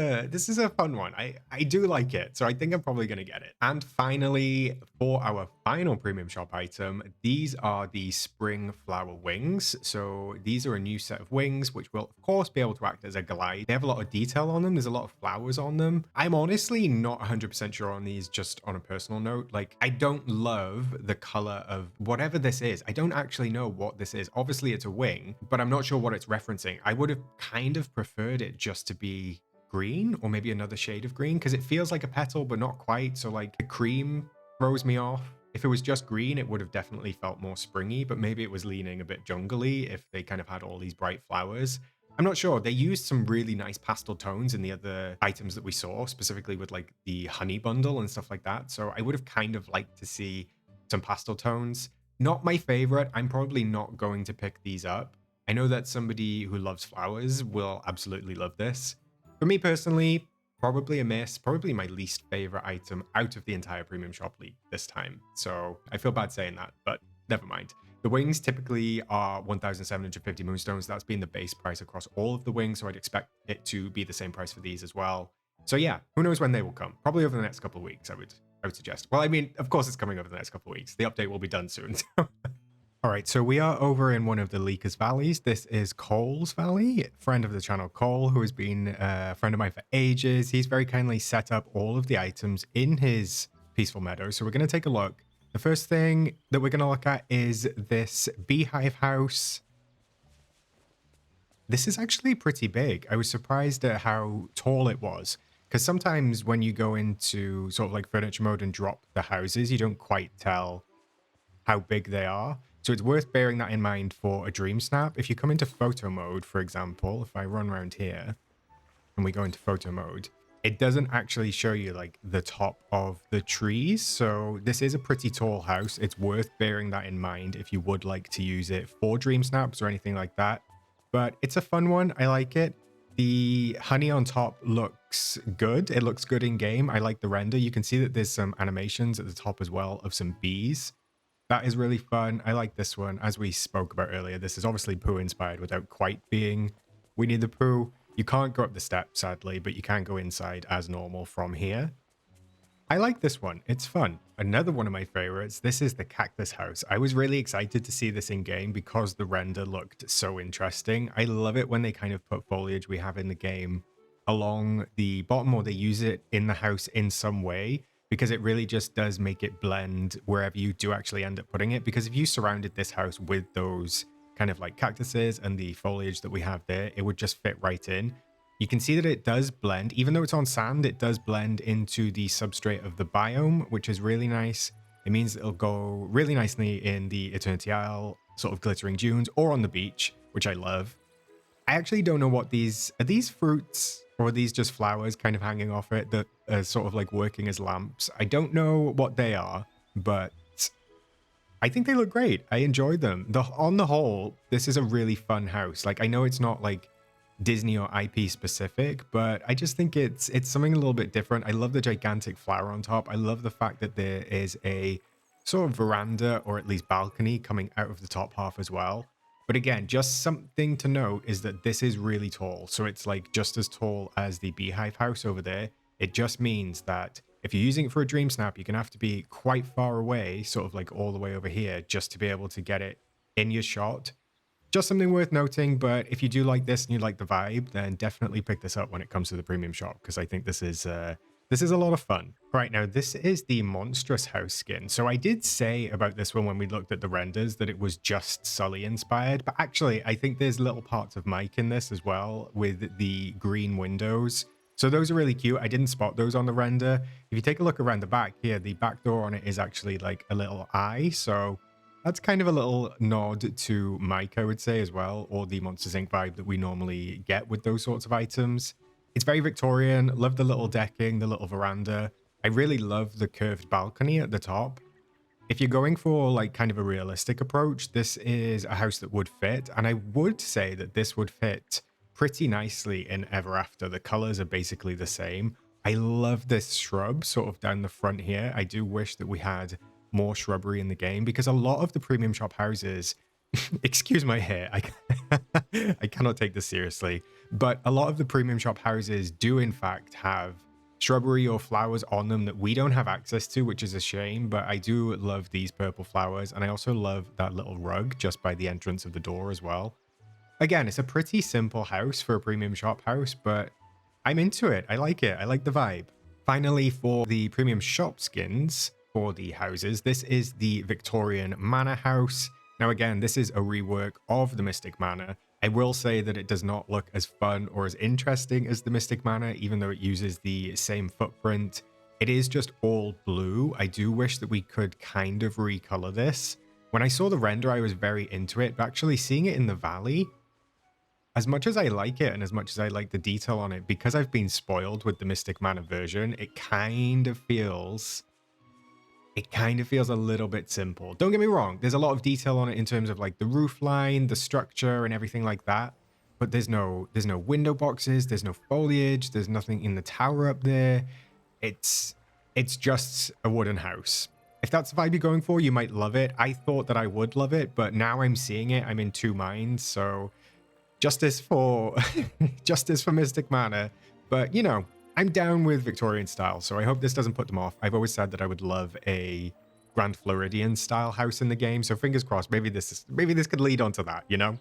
a fun one. I do like it, so I think I'm probably gonna get it. And finally, for our final premium shop item, these are the spring flower wings. So these are a new set of wings, which will of course be able to act as a glide. They have a lot of detail on them. There's a lot of flowers on them. I'm honestly not 100% sure on these, just on a personal note. Like, I don't love the color of whatever this is. I don't actually know what this is. Obviously it's a wing, but I'm not sure what it's referencing. I would have kind of preferred it just to be green, or maybe another shade of green, because it feels like a petal but not quite. So like the cream throws me off. If it was just green, it would have definitely felt more springy, but maybe it was leaning a bit jungly if they kind of had all these bright flowers. I'm not sure. They used some really nice pastel tones in the other items that we saw, specifically with like the honey bundle and stuff like that. So I would have kind of liked to see some pastel tones. Not my favorite. I'm probably not going to pick these up. I know that somebody who loves flowers will absolutely love this. For me personally, probably a miss, probably my least favorite item out of the entire premium shop league this time. So I feel bad saying that, but never mind. The wings typically are 1,750 moonstones. That's been the base price across all of the wings, so I'd expect it to be the same price for these as well. So yeah, who knows when they will come? Probably over the next couple of weeks, I would suggest. Well, I mean, of course it's coming over the next couple of weeks. The update will be done soon. All right, so we are over in one of the Leakers Valleys. This is Cole's Valley, friend of the channel Cole, who has been a friend of mine for ages. He's very kindly set up all of the items in his peaceful meadow. So we're going to take a look. The first thing that we're going to look at is this beehive house. This is actually pretty big. I was surprised at how tall it was, because sometimes when you go into sort of like furniture mode and drop the houses, you don't quite tell how big they are. So it's worth bearing that in mind for a dream snap. If you come into photo mode, for example, if I run around here and we go into photo mode, it doesn't actually show you like the top of the trees. So this is a pretty tall house. It's worth bearing that in mind if you would like to use it for dream snaps or anything like that. But it's a fun one. I like it. The honey on top looks good. It looks good in game. I like the render. You can see that there's some animations at the top as well of some bees. That is really fun. I like this one. As we spoke about earlier, this is obviously Pooh inspired without quite being Winnie the Pooh. You can't go up the steps, sadly, but you can go inside as normal from here. I like this one. It's fun. Another one of my favorites, this is the cactus house. I was really excited to see this in game because the render looked so interesting. I love it when they kind of put foliage we have in the game along the bottom, or they use it in the house in some way, because it really just does make it blend wherever you do actually end up putting it. Because if you surrounded this house with those kind of like cactuses and the foliage that we have there, it would just fit right in. You can see that it does blend, even though it's on sand, it does blend into the substrate of the biome, which is really nice. It means it'll go really nicely in the Eternity Isle, sort of glittering dunes, or on the beach, which I love. I actually don't know what are these fruits, or are these just flowers kind of hanging off it that are sort of like working as lamps? I don't know what they are, but I think they look great. I enjoy them. On the whole, this is a really fun house. Like, I know it's not like Disney or IP specific, but I just think it's something a little bit different. I love the gigantic flower on top. I love the fact that there is a sort of veranda, or at least balcony, coming out of the top half as well. But again, just something to note is that this is really tall. So it's like just as tall as the beehive house over there. It just means that if you're using it for a dream snap, you're going to have to be quite far away, sort of like all the way over here, just to be able to get it in your shot. Just something worth noting. But if you do like this and you like the vibe, then definitely pick this up when it comes to the premium shop, because I think this is a lot of fun. Right, now this is the monstrous house skin. So I did say about this one when we looked at the renders that it was just Sully inspired, but actually I think there's little parts of Mike in this as well, with the green windows. So those are really cute. I didn't spot those on the render. If you take a look around the back here, the back door on it is actually like a little eye. So that's kind of a little nod to Mike, I would say, as well, or the Monsters Inc. vibe that we normally get with those sorts of items. It's very Victorian. Love the little decking, the little veranda. I really love the curved balcony at the top. If you're going for like kind of a realistic approach, this is a house that would fit. And I would say that this would fit pretty nicely in Ever After. The colors are basically the same. I love this shrub sort of down the front here. I do wish that we had more shrubbery in the game, because a lot of the premium shop houses, excuse my hair, I cannot take this seriously, but a lot of the premium shop houses do in fact have shrubbery or flowers on them that we don't have access to, which is a shame. But I do love these purple flowers, and I also love that little rug just by the entrance of the door as well. Again, it's a pretty simple house for a premium shop house, but I'm into it. I like it. I like the vibe. Finally, for the premium shop skins for the houses, this is the Victorian Manor House. Now again, this is a rework of the Mystic Manor. I will say that it does not look as fun or as interesting as the Mystic Manor, even though it uses the same footprint. It is just all blue. I do wish that we could kind of recolor this. When I saw the render, I was very into it, but actually seeing it in the valley, as much as I like it and as much as I like the detail on it, because I've been spoiled with the Mystic Manor version, it kind of feels a little bit simple. Don't get me wrong, there's a lot of detail on it in terms of like the roof line, the structure and everything like that, but there's no window boxes, there's no foliage, there's nothing in the tower up there. It's just a wooden house. If that's the vibe you're going for, you might love it. I thought that I would love it, but now I'm seeing it, I'm in two minds. So justice for justice for Mystic Manor, but you know, I'm down with Victorian style, so I hope this doesn't put them off. I've always said that I would love a Grand Floridian style house in the game, so fingers crossed, maybe this could lead on to that, you know?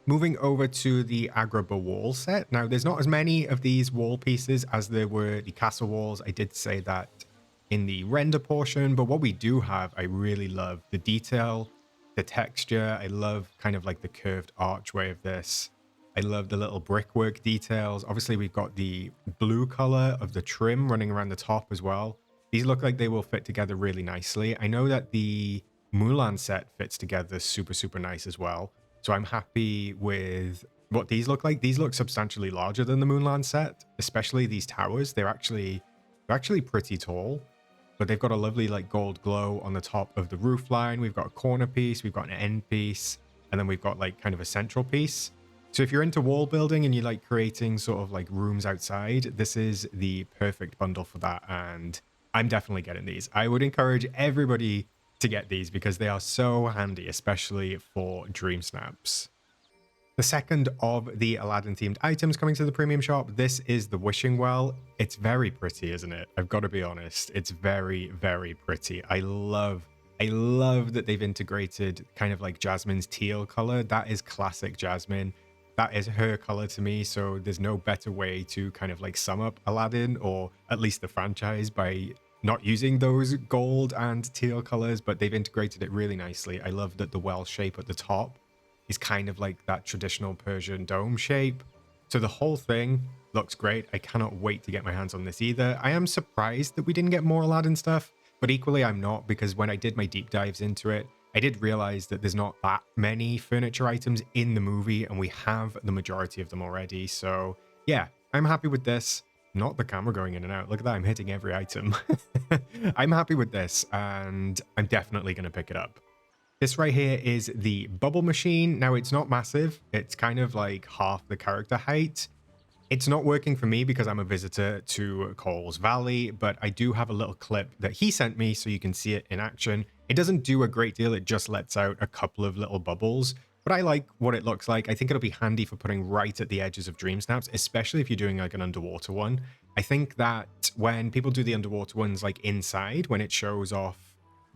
Moving over to the Agrabah wall set. Now, there's not as many of these wall pieces as there were the castle walls. I did say that in the render portion, but what we do have, I really love the detail, the texture. I love kind of like the curved archway of this. I love the little brickwork details. Obviously, we've got the blue color of the trim running around the top as well. These look like they will fit together really nicely. I know that the Mulan set fits together super, super nice as well. So I'm happy with what these look like. These look substantially larger than the Mulan set, especially these towers. They're actually pretty tall, but they've got a lovely like gold glow on the top of the roof line. We've got a corner piece, we've got an end piece, and then we've got like kind of a central piece. So if you're into wall building and you like creating sort of like rooms outside, this is the perfect bundle for that. And I'm definitely getting these. I would encourage everybody to get these because they are so handy, especially for dream snaps. The second of the Aladdin themed items coming to the premium shop, this is the wishing well. It's very pretty, isn't it? I've got to be honest. It's very, very pretty. I love that they've integrated kind of like Jasmine's teal color. That is classic Jasmine. That is her color to me, so there's no better way to kind of like sum up Aladdin, or at least the franchise, by not using those gold and teal colors, but they've integrated it really nicely. I love that the well shape at the top is kind of like that traditional Persian dome shape. So the whole thing looks great. I cannot wait to get my hands on this either. I am surprised that we didn't get more Aladdin stuff, but equally I'm not, because when I did my deep dives into it, I did realize that there's not that many furniture items in the movie, and we have the majority of them already. So yeah, I'm happy with this. Not the camera going in and out. Look at that, I'm hitting every item. I'm happy with this, and I'm definitely going to pick it up. This right here is the bubble machine. Now, it's not massive. It's kind of like half the character height. It's not working for me because I'm a visitor to Cole's Valley, but I do have a little clip that he sent me so you can see it in action. It doesn't do a great deal. It just lets out a couple of little bubbles, but I like what it looks like. I think it'll be handy for putting right at the edges of dream snaps, especially if you're doing like an underwater one. I think that when people do the underwater ones like inside, when it shows off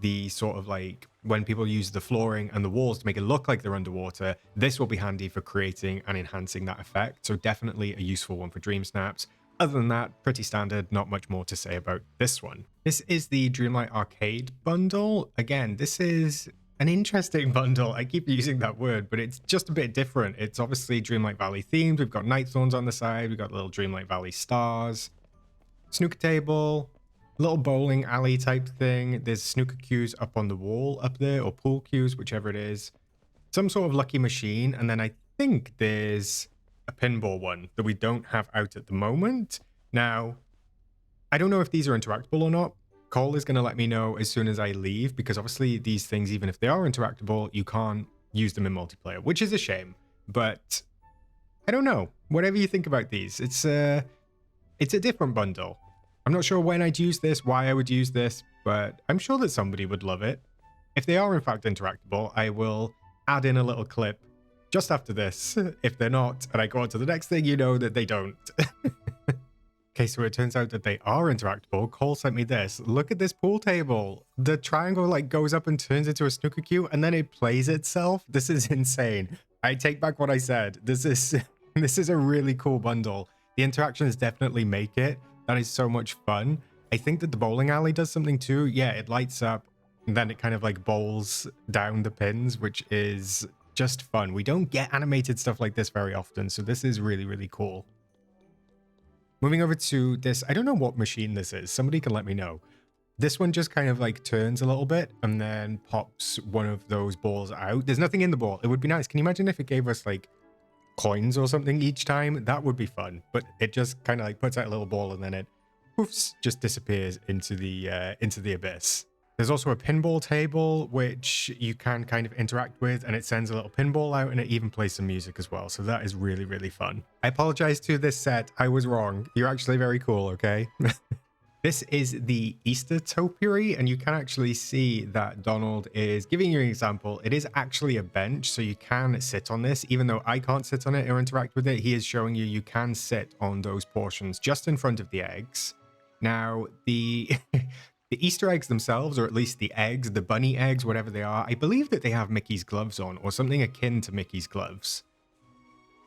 the sort of like when people use the flooring and the walls to make it look like they're underwater, this will be handy for creating and enhancing that effect. So definitely a useful one for dream snaps. Other than that, pretty standard, not much more to say about this one. This is the Dreamlight Arcade bundle. Again, this is an interesting bundle. I keep using that word, but it's just a bit different. It's obviously Dreamlight Valley themed. We've got night thorns on the side. We've got little Dreamlight Valley stars, snooker table, little bowling alley type thing. There's snooker cues up on the wall up there, or pool cues, whichever it is. Some sort of lucky machine, and then I think there's a pinball one that we don't have out at the moment. Now, I don't know if these are interactable or not. Cole is going to let me know as soon as I leave, because obviously these things, even if they are interactable, you can't use them in multiplayer, which is a shame. But I don't know. Whatever you think about these, it's a different bundle. I'm not sure when I'd use this, why I would use this, but I'm sure that somebody would love it. If they are in fact interactable, I will add in a little clip just after this. If they're not, and I go on to the next thing, you know that they don't. Okay, so it turns out that they are interactable. Cole sent me this. Look at this pool table. The triangle like goes up and turns into a snooker cue, and then it plays itself. This is insane. I take back what I said. This is this is a really cool bundle. The interactions definitely make it. That is so much fun. I think that the bowling alley does something too. Yeah, it lights up, and then it kind of like bowls down the pins, which is just fun. We don't get animated stuff like this very often, so this is really, really cool. Moving over to this, I don't know what machine this is. Somebody can let me know. This one just kind of like turns a little bit and then pops one of those balls out. There's nothing in the ball. It would be nice. Can you imagine if it gave us like coins or something each time? That would be fun. But it just kind of like puts out a little ball and then it poofs, just disappears into the abyss. There's also a pinball table, which you can kind of interact with, and it sends a little pinball out, and it even plays some music as well. So that is really, really fun. I apologize to this set. I was wrong. You're actually very cool, okay? This is the Easter topiary, and you can actually see that Donald is giving you an example. It is actually a bench, so you can sit on this. Even though I can't sit on it or interact with it, he is showing you can sit on those portions just in front of the eggs. Now, the the Easter eggs themselves, or at least the eggs, the bunny eggs, whatever they are, I believe that they have Mickey's gloves on, or something akin to Mickey's gloves.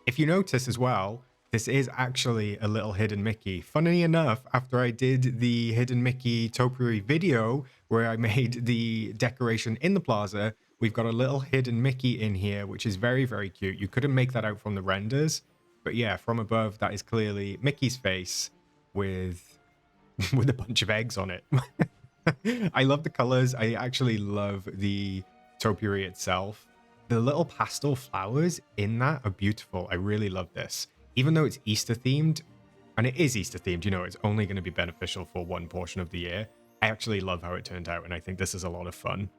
If you notice as well, this is actually a little hidden Mickey. Funnily enough, after I did the hidden Mickey topiary video, where I made the decoration in the plaza, we've got a little hidden Mickey in here, which is very, very cute. You couldn't make that out from the renders, but yeah, from above, that is clearly Mickey's face with a bunch of eggs on it. I love the colors. I actually love the topiary itself. The little pastel flowers in that are beautiful. I really love this. Even though it's Easter themed, and it is Easter themed, you know, it's only going to be beneficial for one portion of the year. I actually love how it turned out, and I think this is a lot of fun.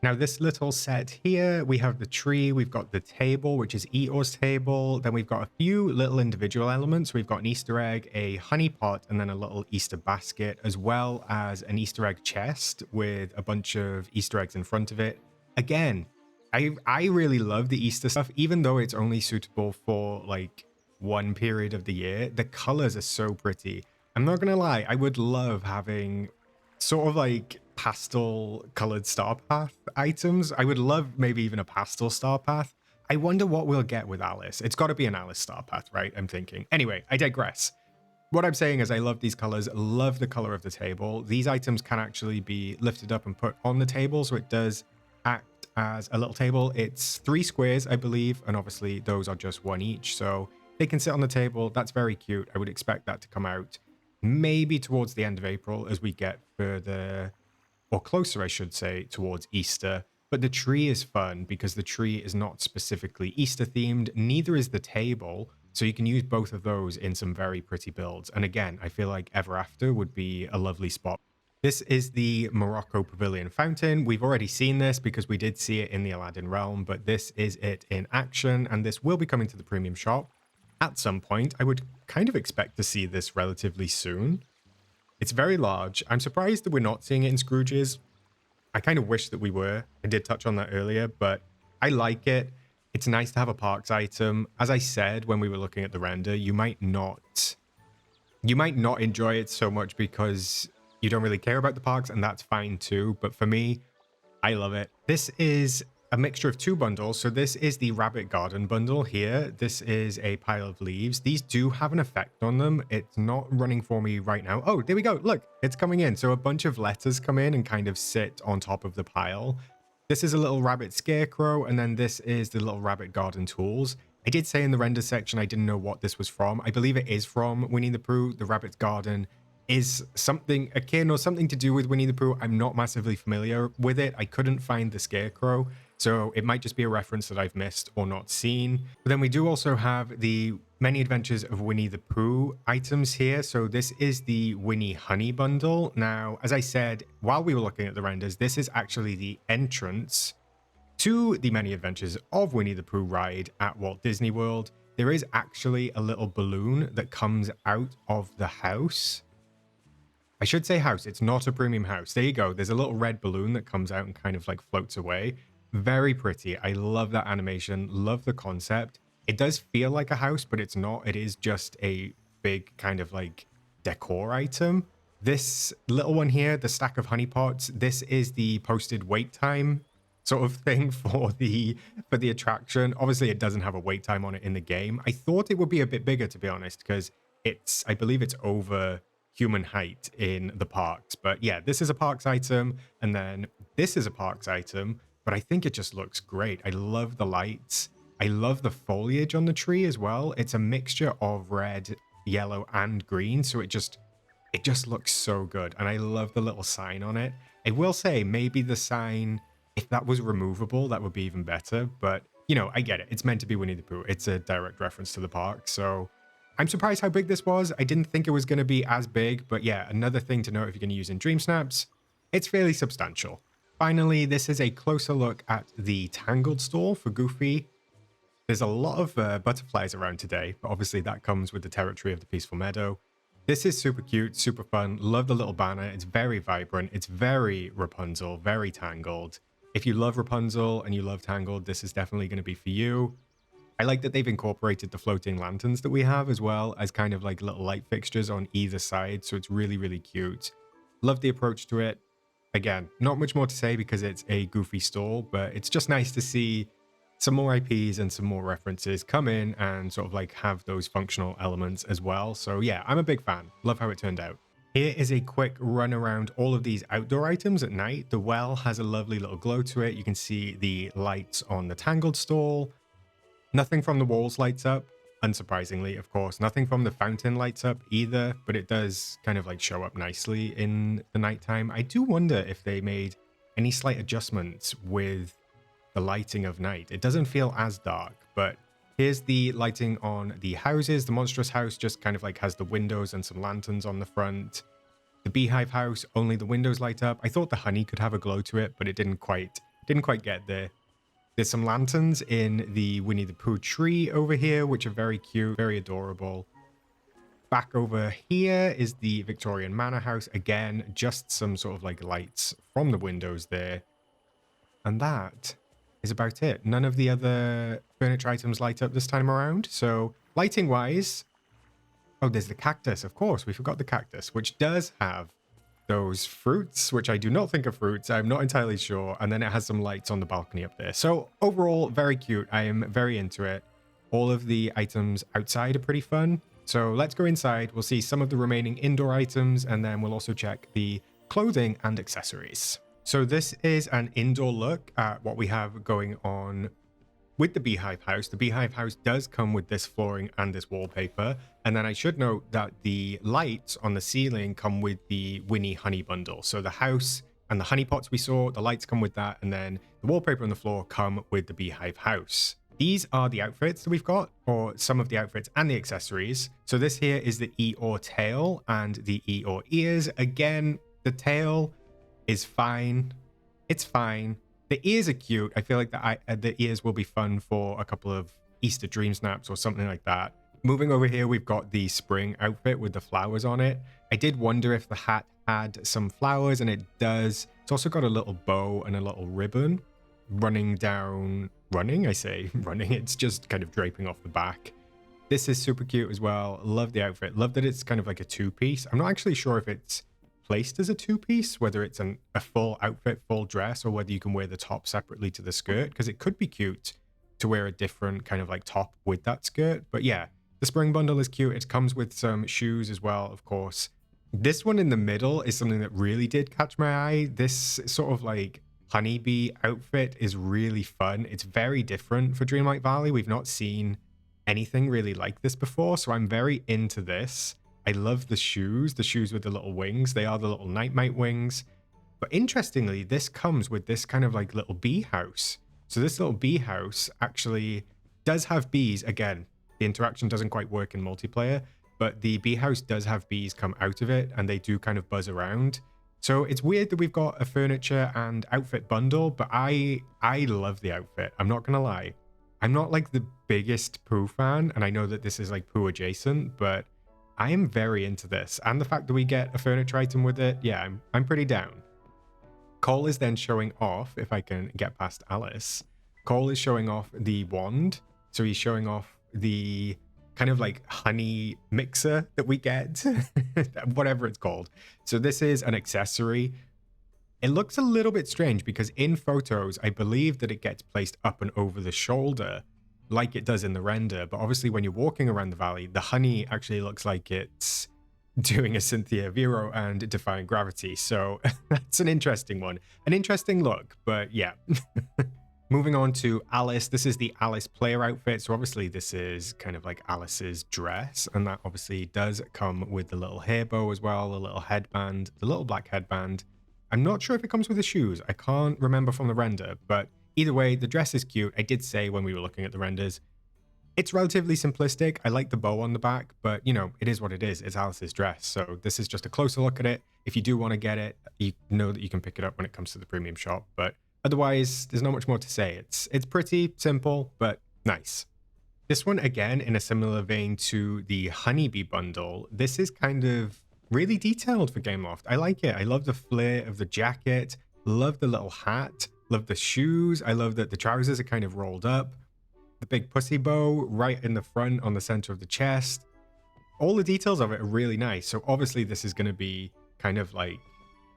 Now, this little set here, we have the tree, we've got the table, which is Eeyore's table. Then we've got a few little individual elements. We've got an Easter egg, a honey pot, and then a little Easter basket, as well as an Easter egg chest with a bunch of Easter eggs in front of it. Again, I really love the Easter stuff, even though it's only suitable for like one period of the year. The colors are so pretty. I'm not gonna lie, I would love having sort of like pastel colored star path items. I would love maybe even a pastel star path. I wonder what we'll get with Alice. It's got to be an Alice star path, right? I'm thinking. Anyway, I digress. What I'm saying is I love these colors, love the color of the table. These items can actually be lifted up and put on the table, so it does act as a little table. It's 3 squares, I believe, and obviously those are just 1 each, so they can sit on the table. That's very cute. I would expect that to come out maybe towards the end of April as we get further, or closer, I should say, towards Easter. But the tree is fun because the tree is not specifically Easter themed, neither is the table. So you can use both of those in some very pretty builds. And again, I feel like Ever After would be a lovely spot. This is the Morocco Pavilion Fountain. We've already seen this because we did see it in the Aladdin realm, but this is it in action, and this will be coming to the premium shop at some point. I would kind of expect to see this relatively soon. It's very large. I'm surprised that we're not seeing it in Scrooge's. I kind of wish that we were. I did touch on that earlier, but I like it. It's nice to have a parks item. As I said when we were looking at the render, you might not enjoy it so much because you don't really care about the parks, and that's fine too. But for me, I love it. This is a mixture of 2 bundles. So this is the Rabbit Garden bundle here. This is a pile of leaves. These do have an effect on them. It's not running for me right now. Oh, there we go. Look, it's coming in. So a bunch of letters come in and kind of sit on top of the pile. This is a little rabbit scarecrow, and then this is the little rabbit garden tools. I did say in the render section I didn't know what this was from. I believe it is from Winnie the Pooh. The rabbit's garden is something akin or something to do with Winnie the Pooh. I'm not massively familiar with it. I couldn't find the scarecrow, so it might just be a reference that I've missed or not seen. But then we do also have the Many Adventures of Winnie the Pooh items here. So this is the Winnie Honey bundle. Now, as I said, while we were looking at the renders, this is actually the entrance to the Many Adventures of Winnie the Pooh ride at Walt Disney World. There is actually a little balloon that comes out of the house. I should say house. It's not a premium house. There you go. There's a little red balloon that comes out and kind of like floats away. Very pretty. I love that animation. Love the concept. It does feel like a house, but it's not. It is just a big kind of like decor item. This little one here, the stack of honeypots, this is the posted wait time sort of thing for the attraction. Obviously, it doesn't have a wait time on it in the game. I thought it would be a bit bigger, to be honest, because I believe it's over human height in the parks. But yeah, this is a parks item, and then this is a parks item, but I think it just looks great. I love the lights. I love the foliage on the tree as well. It's a mixture of red, yellow, and green, so it just looks so good. And I love the little sign on it. I will say maybe the sign, if that was removable, that would be even better. But, you know, I get it. It's meant to be Winnie the Pooh. It's a direct reference to the park. So I'm surprised how big this was. I didn't think it was going to be as big. But yeah, another thing to note if you're going to use in Dream Snaps, it's fairly substantial. Finally, this is a closer look at the Tangled stall for Goofy. There's a lot of butterflies around today, but obviously that comes with the territory of the Peaceful Meadow. This is super cute, super fun. Love the little banner. It's very vibrant. It's very Rapunzel, very Tangled. If you love Rapunzel and you love Tangled, this is definitely going to be for you. I like that they've incorporated the floating lanterns that we have as well as kind of like little light fixtures on either side. So it's really, really cute. Love the approach to it. Again, not much more to say because it's a Goofy stall, but it's just nice to see some more IPs and some more references come in and sort of like have those functional elements as well. So yeah, I'm a big fan. Love how it turned out. Here is a quick run around all of these outdoor items at night. The well has a lovely little glow to it. You can see the lights on the Tangled stall. Nothing from the walls lights up, unsurprisingly, of course. Nothing from the fountain lights up either, but it does kind of like show up nicely in the nighttime. I do wonder if they made any slight adjustments with the lighting of night. It doesn't feel as dark, but here's the lighting on the houses. The monstrous house just kind of like has the windows and some lanterns on the front. The beehive house, only the windows light up. I thought the honey could have a glow to it, but it didn't quite get there. There's some lanterns in the Winnie the Pooh tree over here, which are very cute, very adorable. Back over here is the Victorian Manor House. Again, just some sort of like lights from the windows there. And that is about it. None of the other furniture items light up this time around. So lighting wise, oh, there's the cactus. Of course, we forgot the cactus, which does have those fruits, which I do not think are fruits. I'm not entirely sure. And then it has some lights on the balcony up there. So overall, very cute. I am very into it. All of the items outside are pretty fun. So let's go inside. We'll see some of the remaining indoor items, and then we'll also check the clothing and accessories. So this is an indoor look at what we have going on with the Beehive House. The Beehive House does come with this flooring and this wallpaper. And then I should note that the lights on the ceiling come with the Winnie Honey bundle. So the house and the honey pots we saw, the lights come with that. And then the wallpaper on the floor come with the Beehive House. These are the outfits that we've got, or some of the outfits and the accessories. So this here is the Eeyore tail and the Eeyore ears. Again, the tail is fine. It's fine. The ears are cute. I feel like the ears will be fun for a couple of Easter Dream Snaps or something like that. Moving over here, we've got the spring outfit with the flowers on it. I did wonder if the hat had some flowers, and it does. It's also got a little bow and a little ribbon running down. Running? I say running. It's just kind of draping off the back. This is super cute as well. Love the outfit. Love that it's kind of like a two-piece. I'm not actually sure if it's placed as a two-piece, whether it's a full outfit, full dress, or whether you can wear the top separately to the skirt, because it could be cute to wear a different kind of like top with that skirt. But yeah, the spring bundle is cute. It comes with some shoes as well, of course. This one in the middle is something that really did catch my eye. This sort of like honeybee outfit is really fun. It's very different for Dreamlight Valley. We've not seen anything really like this before, so I'm very into this. I love the shoes with the little wings. They are the little Nightmite wings. But interestingly, this comes with this kind of like little bee house. So this little bee house actually does have bees. Again, the interaction doesn't quite work in multiplayer, but the bee house does have bees come out of it, and they do kind of buzz around. So it's weird that we've got a furniture and outfit bundle, but I love the outfit. I'm not going to lie. I'm not like the biggest Pooh fan, and I know that this is like Pooh adjacent, but I am very into this. And the fact that we get a furniture item with it, yeah, I'm pretty down. Cole is then showing off, if I can get past Alice, Cole is showing off the wand. So he's showing off the kind of like honey mixer that we get, whatever it's called. So this is an accessory. It looks a little bit strange because in photos, I believe that it gets placed up and over the shoulder like it does in the render. But obviously when you're walking around the valley, the honey actually looks like it's doing a Cynthia Vero and defying gravity. So that's an interesting one. An interesting look, but yeah. Moving on to Alice. This is the Alice player outfit. So obviously this is kind of like Alice's dress. And that obviously does come with the little hair bow as well, the little headband, the little black headband. I'm not sure if it comes with the shoes. I can't remember from the render, but either way, the dress is cute. I did say when we were looking at the renders, it's relatively simplistic. I like the bow on the back, but you know, it is what it is. It's Alice's dress. So this is just a closer look at it. If you do want to get it, you know that you can pick it up when it comes to the premium shop, but otherwise, there's not much more to say. It's pretty simple, but nice. This one, again, in a similar vein to the Honeybee bundle, this is kind of really detailed for Gameloft. I like it. I love the flair of the jacket, love the little hat, love the shoes. I love that the trousers are kind of rolled up, the big pussy bow right in the front on the center of the chest. All the details of it are really nice. So obviously this is going to be kind of like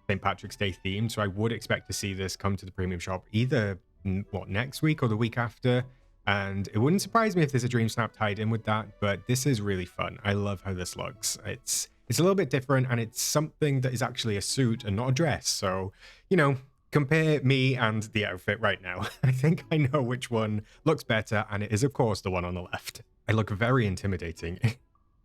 St. Patrick's Day themed, so I would expect to see this come to the premium shop either next week or the week after. And it wouldn't surprise me if there's a Dream Snap tied in with that, but this is really fun. I love how this looks. It's a little bit different, and it's something that is actually a suit and not a dress. So, you know, compare me and the outfit right now. I think I know which one looks better, and it is of course the one on the left. I look very intimidating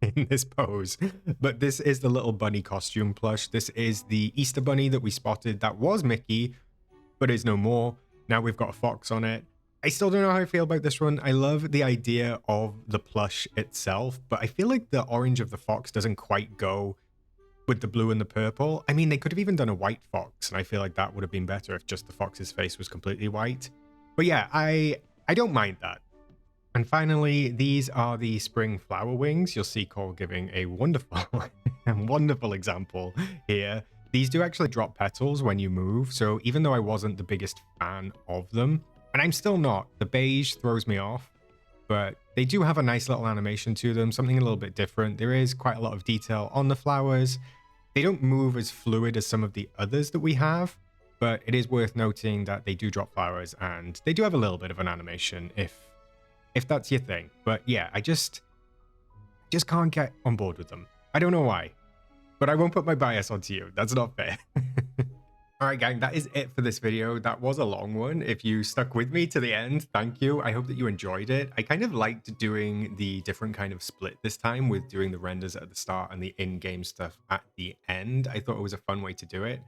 in this pose, but this is the little bunny costume plush. This is the Easter bunny that we spotted that was Mickey, but is no more. Now we've got a fox on it. I still don't know how I feel about this one. I love the idea of the plush itself, but I feel like the orange of the fox doesn't quite go with the blue and the purple. I mean, they could have even done a white fox, and I feel like that would have been better if just the fox's face was completely white. But yeah, I don't mind that. And finally, these are the spring flower wings. You'll see Cole giving a wonderful, wonderful example here. These do actually drop petals when you move. So even though I wasn't the biggest fan of them, and I'm still not, the beige throws me off, but they do have a nice little animation to them, something a little bit different. There is quite a lot of detail on the flowers. They don't move as fluid as some of the others that we have, but it is worth noting that they do drop flowers and they do have a little bit of an animation if that's your thing. But yeah, I just can't get on board with them. I don't know why, but I won't put my bias onto you. That's not fair. All right, gang, that is it for this video. That was a long one. If you stuck with me to the end, thank you. I hope that you enjoyed it. I kind of liked doing the different kind of split this time with doing the renders at the start and the in-game stuff at the end. I thought it was a fun way to do it.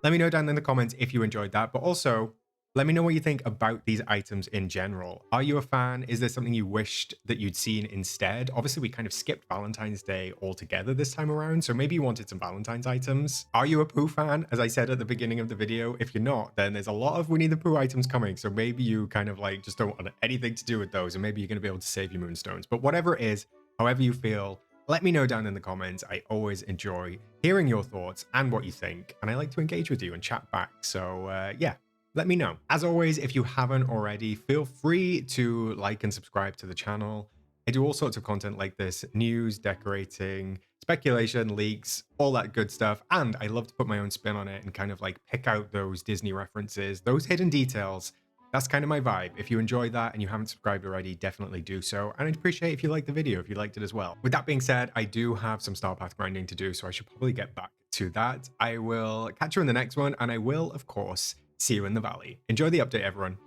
Let me know down in the comments if you enjoyed that, but also let me know what you think about these items in general. Are you a fan? Is there something you wished that you'd seen instead? Obviously, we kind of skipped Valentine's Day altogether this time around, so maybe you wanted some Valentine's items. Are you a Pooh fan? As I said at the beginning of the video, if you're not, then there's a lot of Winnie the Pooh items coming, so maybe you kind of like just don't want anything to do with those, and maybe you're going to be able to save your moonstones. But whatever it is, however you feel, let me know down in the comments. I always enjoy hearing your thoughts and what you think, and I like to engage with you and chat back. So yeah, let me know. As always, if you haven't already, feel free to like and subscribe to the channel. I do all sorts of content like this: news, decorating, speculation, leaks, all that good stuff. And I love to put my own spin on it and kind of like pick out those Disney references, those hidden details. That's kind of my vibe. If you enjoyed that and you haven't subscribed already, definitely do so. And I'd appreciate if you liked the video, if you liked it as well. With that being said, I do have some Star Path grinding to do, so I should probably get back to that. I will catch you in the next one, and I will, of course, see you in the valley. Enjoy the update, everyone.